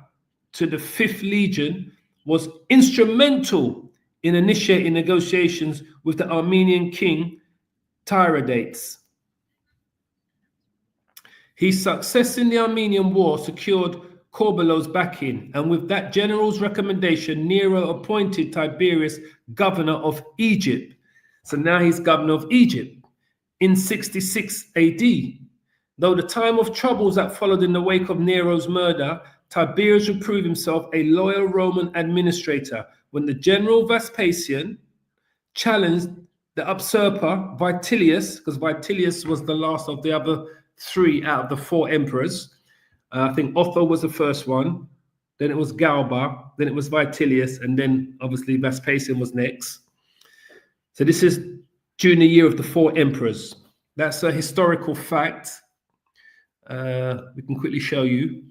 to the 5th Legion, was instrumental in initiating negotiations with the Armenian king Tiridates. His success in the Armenian War secured Corbulo's backing, and with that general's recommendation, Nero appointed Tiberius governor of Egypt. So now he's governor of Egypt in 66 AD. Though the time of troubles that followed in the wake of Nero's murder, Tiberius would prove himself a loyal Roman administrator when the general Vespasian challenged the usurper Vitellius, because Vitellius was the last of the other 3 out of the 4 emperors. I think Otho was the first one, then it was Galba, then it was Vitellius, and then obviously Vespasian was next. So this is during the year of the 4 emperors. That's a historical fact. We can quickly show you.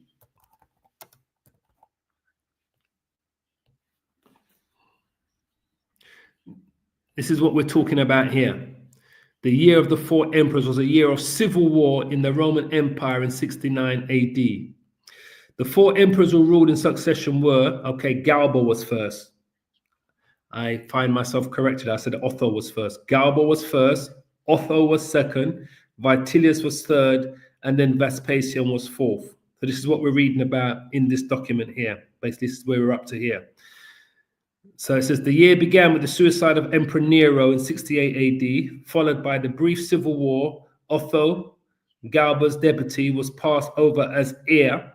This is what we're talking about here. The year of the 4 emperors was a year of civil war in the Roman Empire in 69 AD. The 4 emperors who ruled in succession were, okay, Galba was first. I find myself corrected. I said Otho was first. Galba was first. Otho was second. Vitellius was third. And then Vespasian was fourth. So this is what we're reading about in this document here. Basically, this is where we're up to here. So it says the year began with the suicide of Emperor Nero in 68 AD, followed by the brief civil war. Otho, Galba's deputy, was passed over as heir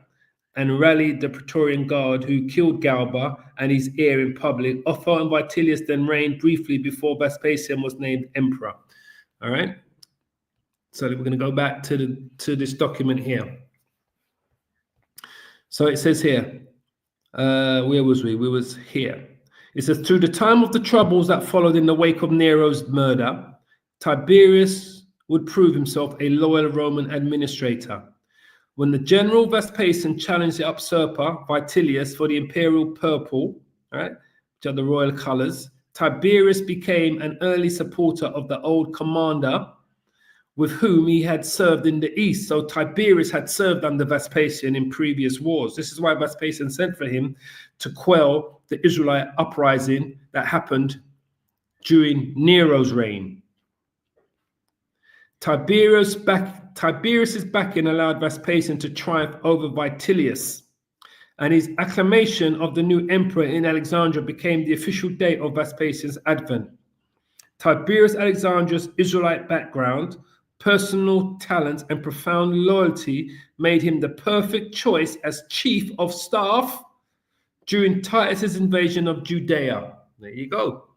and rallied the Praetorian Guard, who killed Galba and his heir in public. Otho and Vitellius then reigned briefly before Vespasian was named emperor. All right. So we're going to go back to this document here. So it says here, where was we? We was here. It says, through the time of the troubles that followed in the wake of Nero's murder, Tiberius would prove himself a loyal Roman administrator. When the general Vespasian challenged the usurper Vitellius for the imperial purple, right, which are the royal colors, Tiberius became an early supporter of the old commander with whom he had served in the east. So Tiberius had served under Vespasian in previous wars. This is why Vespasian sent for him to quell the Israelite uprising that happened during Nero's reign. Tiberius's backing allowed Vespasian to triumph over Vitellius, and his acclamation of the new emperor in Alexandria became the official date of Vespasian's advent. Tiberius Alexander's Israelite background, personal talent, and profound loyalty made him the perfect choice as chief of staff during Titus's invasion of Judea. There you go.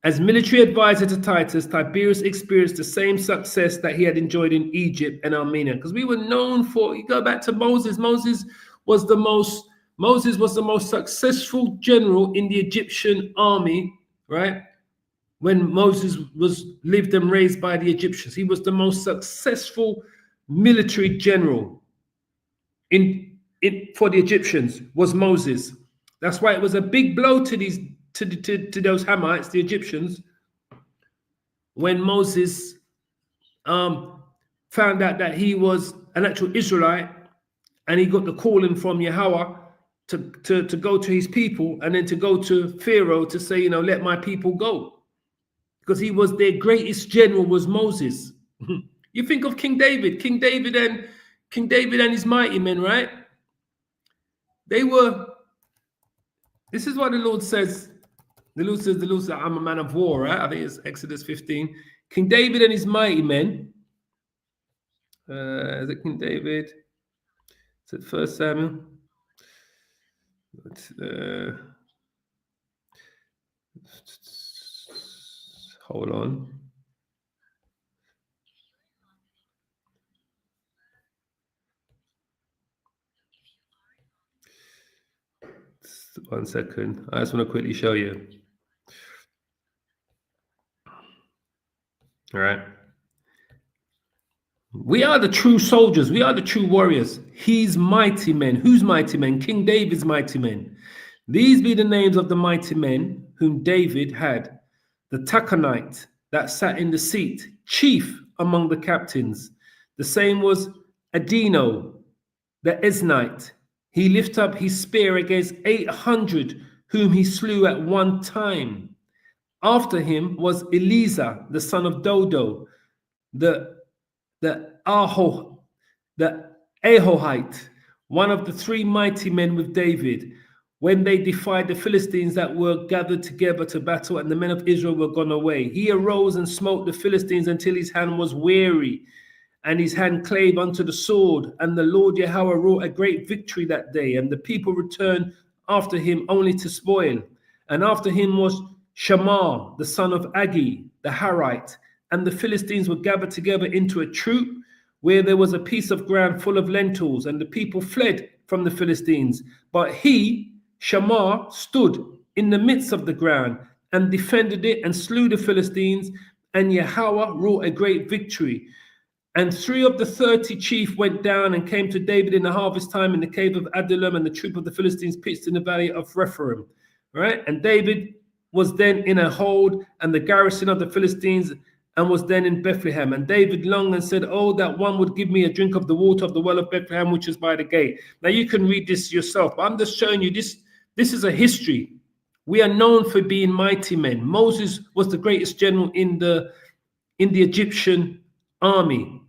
As military advisor to Titus, Tiberius experienced the same success that he had enjoyed in Egypt and Armenia, because we were known for, you go back to Moses. Moses was the most successful general in the Egyptian army, right? When Moses was lived and raised by the Egyptians, he was the most successful military general for the Egyptians was Moses. That's why it was a big blow to these to those Hamites, the Egyptians, when Moses found out that he was an actual Israelite, and he got the calling from Yahweh to go to his people, and then to go to Pharaoh to say, let my people go. Because he was their greatest general was Moses. You think of King David and his mighty men, right? This is what the Lord says. The Lord says, I'm a man of war, right? I think it's Exodus 15. King David and his mighty men. Is it King David? Is it 1 Samuel? Hold on. 1 second. I just want to quickly show you. All right. We are the true soldiers. We are the true warriors. He's mighty men. Who's mighty men? King David's mighty men. These be the names of the mighty men whom David had. The Taconite that sat in the seat, chief among the captains. The same was Adino, the Esnite. He lifted up his spear against 800, whom he slew at one time. After him was Eleazar, the son of Dodo, the Ahohite, one of the three mighty men with David, when they defied the Philistines that were gathered together to battle, and the men of Israel were gone away. He arose and smote the Philistines until his hand was weary, and his hand clave unto the sword. And the Lord Yahweh wrought a great victory that day, and the people returned after him only to spoil. And after him was Shammah, the son of Agi, the Harite. And the Philistines were gathered together into a troop, where there was a piece of ground full of lentils, and the people fled from the Philistines. But he, Shammah, stood in the midst of the ground and defended it and slew the Philistines, and Yahweh wrought a great victory. And 3 of the 30 chief went down and came to David in the harvest time in the cave of Adullam, and the troop of the Philistines pitched in the valley of Rephaim. Right? And David was then in a hold, and the garrison of the Philistines, and was then in Bethlehem. And David longed and said, oh, that one would give me a drink of the water of the well of Bethlehem, which is by the gate. Now you can read this yourself, but I'm just showing you this is a history. We are known for being mighty men. Moses was the greatest general in the Egyptian army,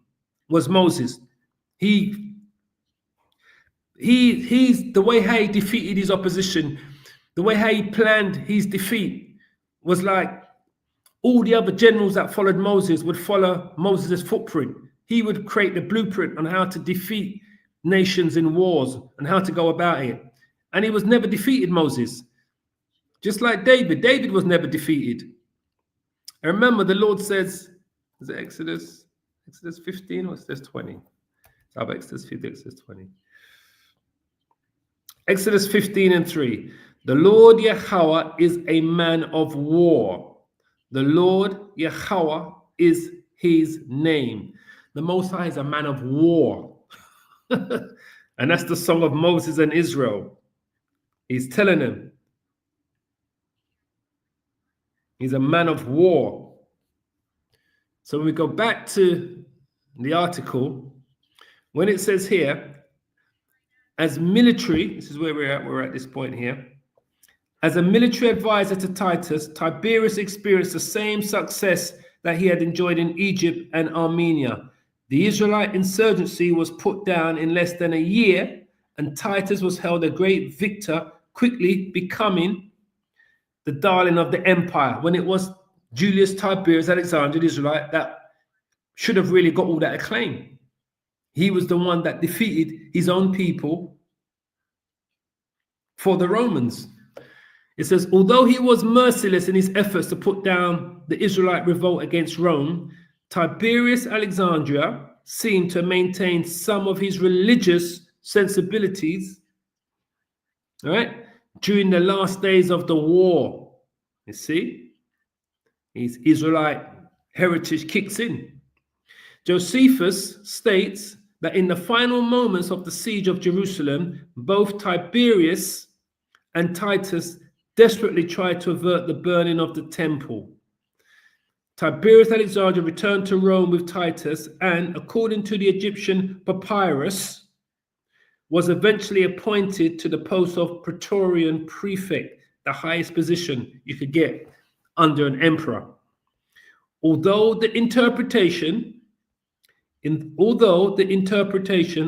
was Moses. He's the way how he defeated his opposition, the way how he planned his defeat was like all the other generals that followed Moses would follow Moses' footprint. He would create the blueprint on how to defeat nations in wars and how to go about it. And he was never defeated, Moses. Just like David. David was never defeated. And remember, the Lord says, is it Exodus 15 or Exodus 20? It's Exodus 15, Exodus 20. Exodus 15:3. The Lord Yahweh is a man of war. The Lord Yahweh is his name. The Most High is a man of war. And that's the song of Moses and Israel. He's telling them he's a man of war. So when we go back to the article, when it says here, as military, this is where we're at this point here. As a military advisor to Titus, Tiberius experienced the same success that he had enjoyed in Egypt and Armenia. The Israelite insurgency was put down in less than a year, and Titus was held a great victor, quickly becoming the darling of the empire. When it was Julius Tiberius Alexander, the Israelite, that should have really got all that acclaim. He was the one that defeated his own people for the Romans. It says, although he was merciless in his efforts to put down the Israelite revolt against Rome, Tiberius Alexandria seemed to maintain some of his religious sensibilities, all right, during the last days of the war. You see, his Israelite heritage kicks in. Josephus states that in the final moments of the siege of Jerusalem, both Tiberius and Titus desperately tried to avert the burning of the temple. Tiberius Alexander returned to Rome with Titus, and according to the Egyptian papyrus, was eventually appointed to the post of Praetorian Prefect, the highest position you could get under an emperor. Although the interpretation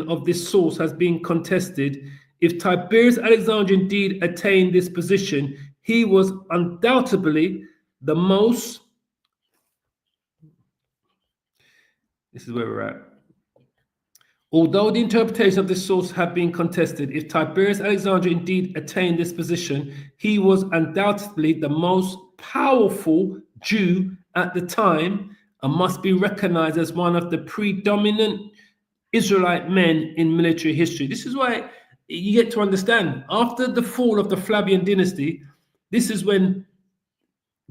of this source has been contested, if Tiberius Alexander indeed attained this position, he was undoubtedly the most, this is where we're at. Although the interpretation of this source have been contested, if Tiberius Alexander indeed attained this position, he was undoubtedly the most powerful Jew at the time and must be recognized as one of the predominant Israelite men in military history. This is why you get to understand, after the fall of the Flavian dynasty, this is when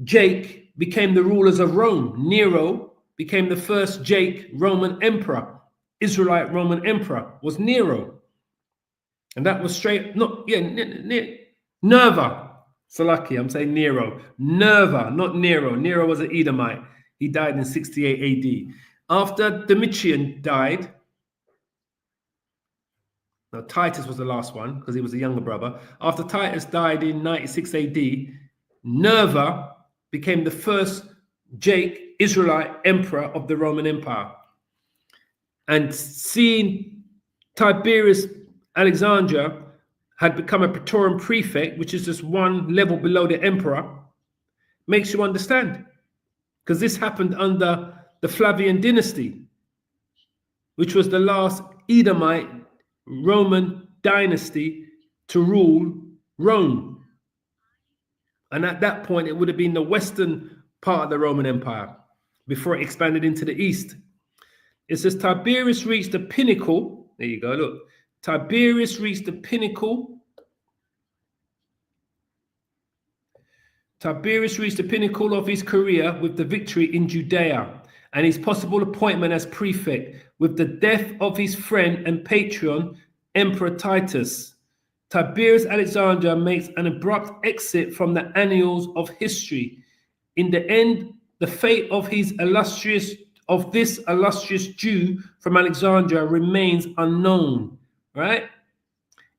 Jake became the rulers of Rome. Nero became the first Jake Roman emperor. Israelite Roman emperor was Nero. And that was Nerva. Salaki, I'm saying Nero. Nerva, not Nero. Nero was an Edomite. He died in 68 AD. After Domitian died, now Titus was the last one because he was a younger brother. After Titus died in 96 AD, Nerva became the first Jake Israelite emperor of the Roman Empire. And seeing Tiberius Alexander had become a Praetorian prefect, which is just one level below the emperor, makes you understand. Because this happened under the Flavian dynasty, which was the last Edomite Roman dynasty to rule Rome. And at that point, it would have been the western part of the Roman Empire before it expanded into the east. It says Tiberius reached the pinnacle. There you go, look. Tiberius reached the pinnacle. Tiberius reached the pinnacle of his career with the victory in Judea and his possible appointment as prefect with the death of his friend and patron, Emperor Titus. Tiberius Alexander makes an abrupt exit from the annals of history. In the end, the fate of this illustrious Jew from Alexandria remains unknown. Right?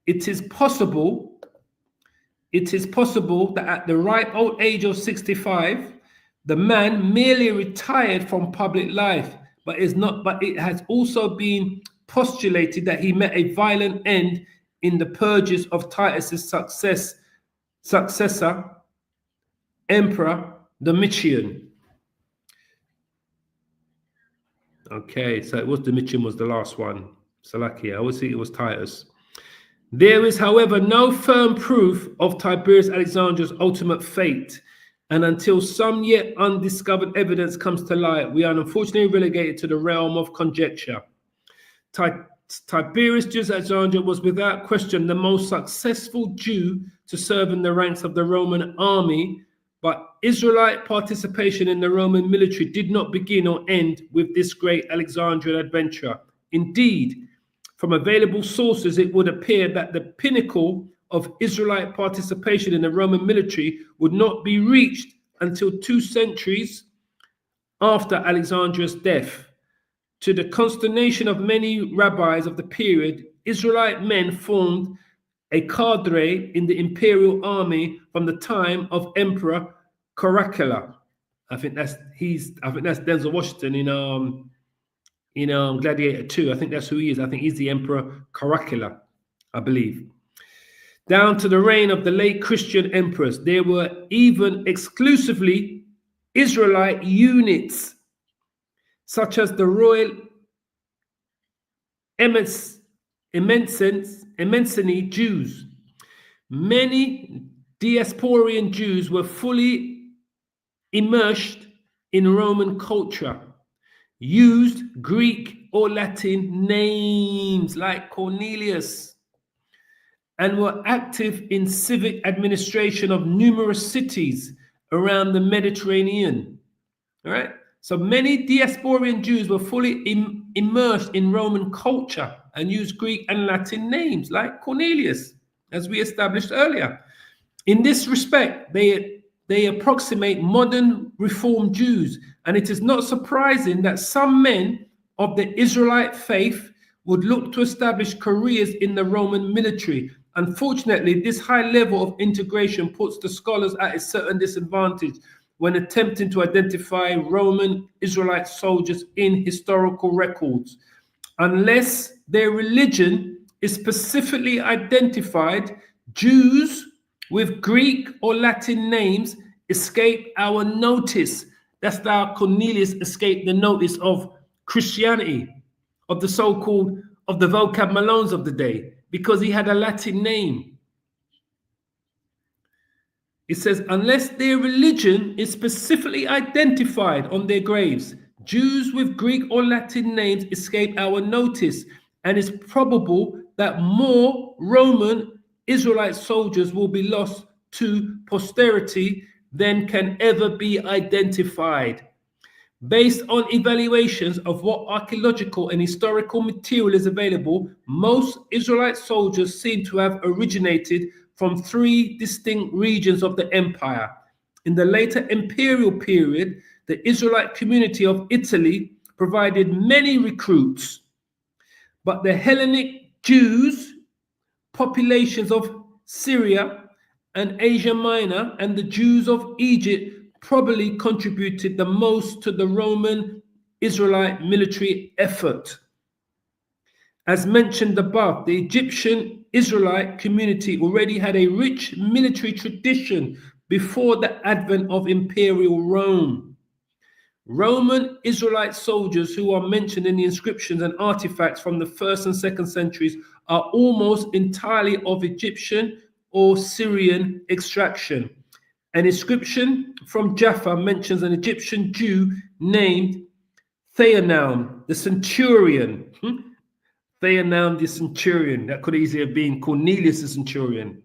It is possible that at the ripe old age of 65, the man merely retired from public life, but it has also been postulated that he met a violent end in the purges of Titus's successor, Emperor Domitian. Okay, so it was Domitian was the last one. Salakia, I always think it was Titus. There is, however, no firm proof of Tiberius Alexander's ultimate fate, and until some yet undiscovered evidence comes to light, we are unfortunately relegated to the realm of conjecture. Tiberius Alexander was without question the most successful Jew to serve in the ranks of the Roman army, but Israelite participation in the Roman military did not begin or end with this great Alexandrian adventurer. Indeed, from available sources, it would appear that the pinnacle of Israelite participation in the Roman military would not be reached until 2 centuries after Alexander's death. To the consternation of many rabbis of the period, Israelite men formed a cadre in the imperial army from the time of Emperor Caracalla. I think that's Denzel Washington in Gladiator 2. I think that's who he is. I think he's the Emperor Caracalla, I believe. Down to the reign of the late Christian emperors, there were even exclusively Israelite units, such as the Royal Emensene Jews. Many diasporian Jews were fully immersed in Roman culture, used Greek or Latin names like Cornelius, and were active in civic administration of numerous cities around the Mediterranean. All right? So many diasporian Jews were fully immersed in Roman culture and used Greek and Latin names like Cornelius, as we established earlier. In this respect, they approximate modern Reformed Jews, and it is not surprising that some men of the Israelite faith would look to establish careers in the Roman military. Unfortunately, this high level of integration puts the scholars at a certain disadvantage when attempting to identify Roman Israelite soldiers in historical records. Unless their religion is specifically identified, Jews with Greek or Latin names escape our notice. That's how Cornelius escaped the notice of Christianity, of the so-called, of the vocab Malones of the day, because he had a Latin name. It says, unless their religion is specifically identified on their graves, Jews with Greek or Latin names escape our notice, and it's probable that more Roman Israelite soldiers will be lost to posterity than can ever be identified. Based on evaluations of what archaeological and historical material is available, most Israelite soldiers seem to have originated from 3 distinct regions of the empire. In the later imperial period, the Israelite community of Italy provided many recruits, but the Hellenic Jews, populations of Syria and Asia Minor, and the Jews of Egypt probably contributed the most to the Roman Israelite military effort. As mentioned above, the Egyptian Israelite community already had a rich military tradition before the advent of Imperial Rome. Roman Israelite soldiers who are mentioned in the inscriptions and artifacts from the 1st and 2nd centuries are almost entirely of Egyptian or Syrian extraction. An inscription from Jaffa mentions an Egyptian Jew named Theanaum, the centurion. Theanaum the centurion. That could easily have been Cornelius the centurion.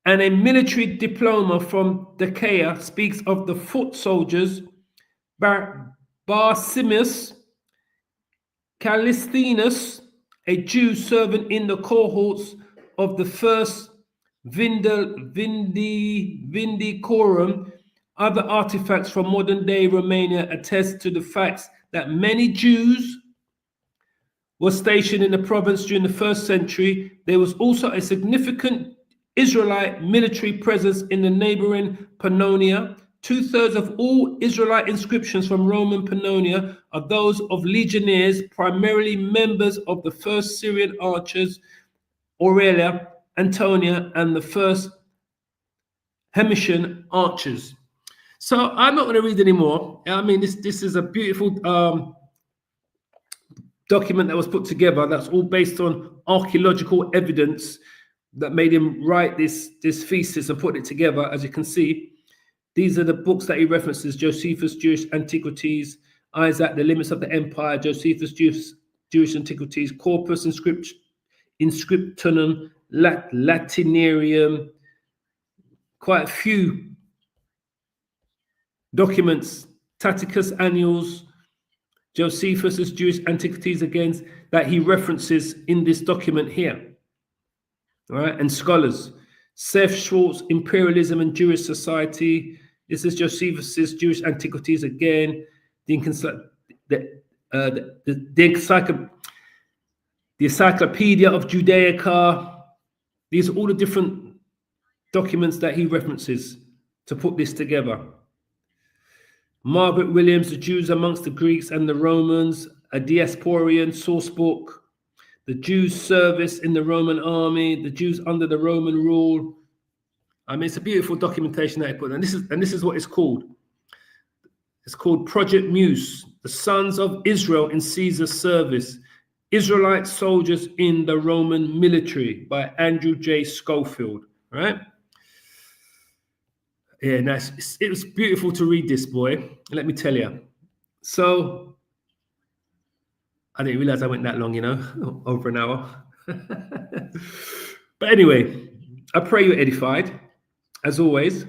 And a military diploma from Dacia speaks of the foot soldiers Barsimus Callisthenes, a Jew serving in the cohorts of the first Vindicorum. Other artifacts from modern day Romania attest to the facts that many Jews were stationed in the province during the 1st century. There was also a significant Israelite military presence in the neighboring Pannonia. 2/3 of all Israelite inscriptions from Roman Pannonia are those of legionnaires, primarily members of the 1st Syrian archers, Aurelia, Antonia, and the 1st Hemetian archers. So I'm not going to read anymore. I mean, this is a beautiful document that was put together. That's all based on archaeological evidence that made him write this thesis and put it together. As you can see, these are the books that he references: Josephus' Jewish Antiquities, Isaac, The Limits of the Empire, Josephus' Jewish Antiquities, Corpus Inscriptionum Latinarium, quite a few documents, Tacitus Annuals, Josephus' Jewish Antiquities again, that he references in this document here. All right, and scholars. Seth Schwartz, Imperialism and Jewish Society. This is Josephus' Jewish Antiquities again. The Encyclopedia of Judaica. These are all the different documents that he references to put this together. Margaret Williams, The Jews Amongst the Greeks and the Romans, a Diasporian source book. The Jews' Service in the Roman Army, the Jews under the Roman rule. I mean, it's a beautiful documentation that I put, and this is what it's called. It's called Project Muse, the Sons of Israel in Caesar's Service, Israelite Soldiers in the Roman Military, by Andrew J. Schofield. Right? Yeah, nice. It was beautiful to read this, boy. Let me tell you. So I didn't realize I went that long, over an hour. But anyway, I pray you're edified. As always,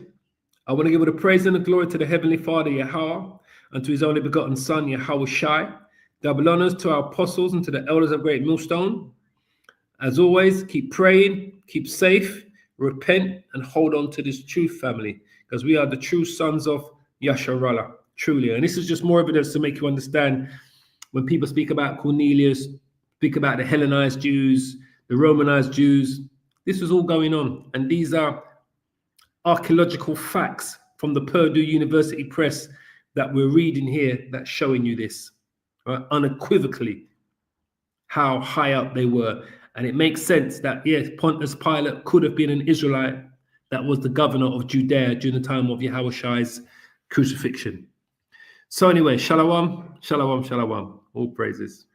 I want to give all the praise and the glory to the Heavenly Father, Yahweh, and to his only begotten Son, Yahweh Shai. Double honors to our apostles and to the elders of Great Millstone. As always, keep praying, keep safe, repent, and hold on to this truth, family, because we are the true sons of Yasharallah, truly. And this is just more evidence to make you understand when people speak about Cornelius, speak about the Hellenized Jews, the Romanized Jews. This is all going on. And these are archaeological facts from the Purdue University Press that we're reading here that's showing you this, right? Unequivocally how high up they were. And it makes sense that, yes, Pontius Pilate could have been an Israelite that was the governor of Judea during the time of Yahushai's crucifixion. So anyway, shalom, shalom, shalom. All praises.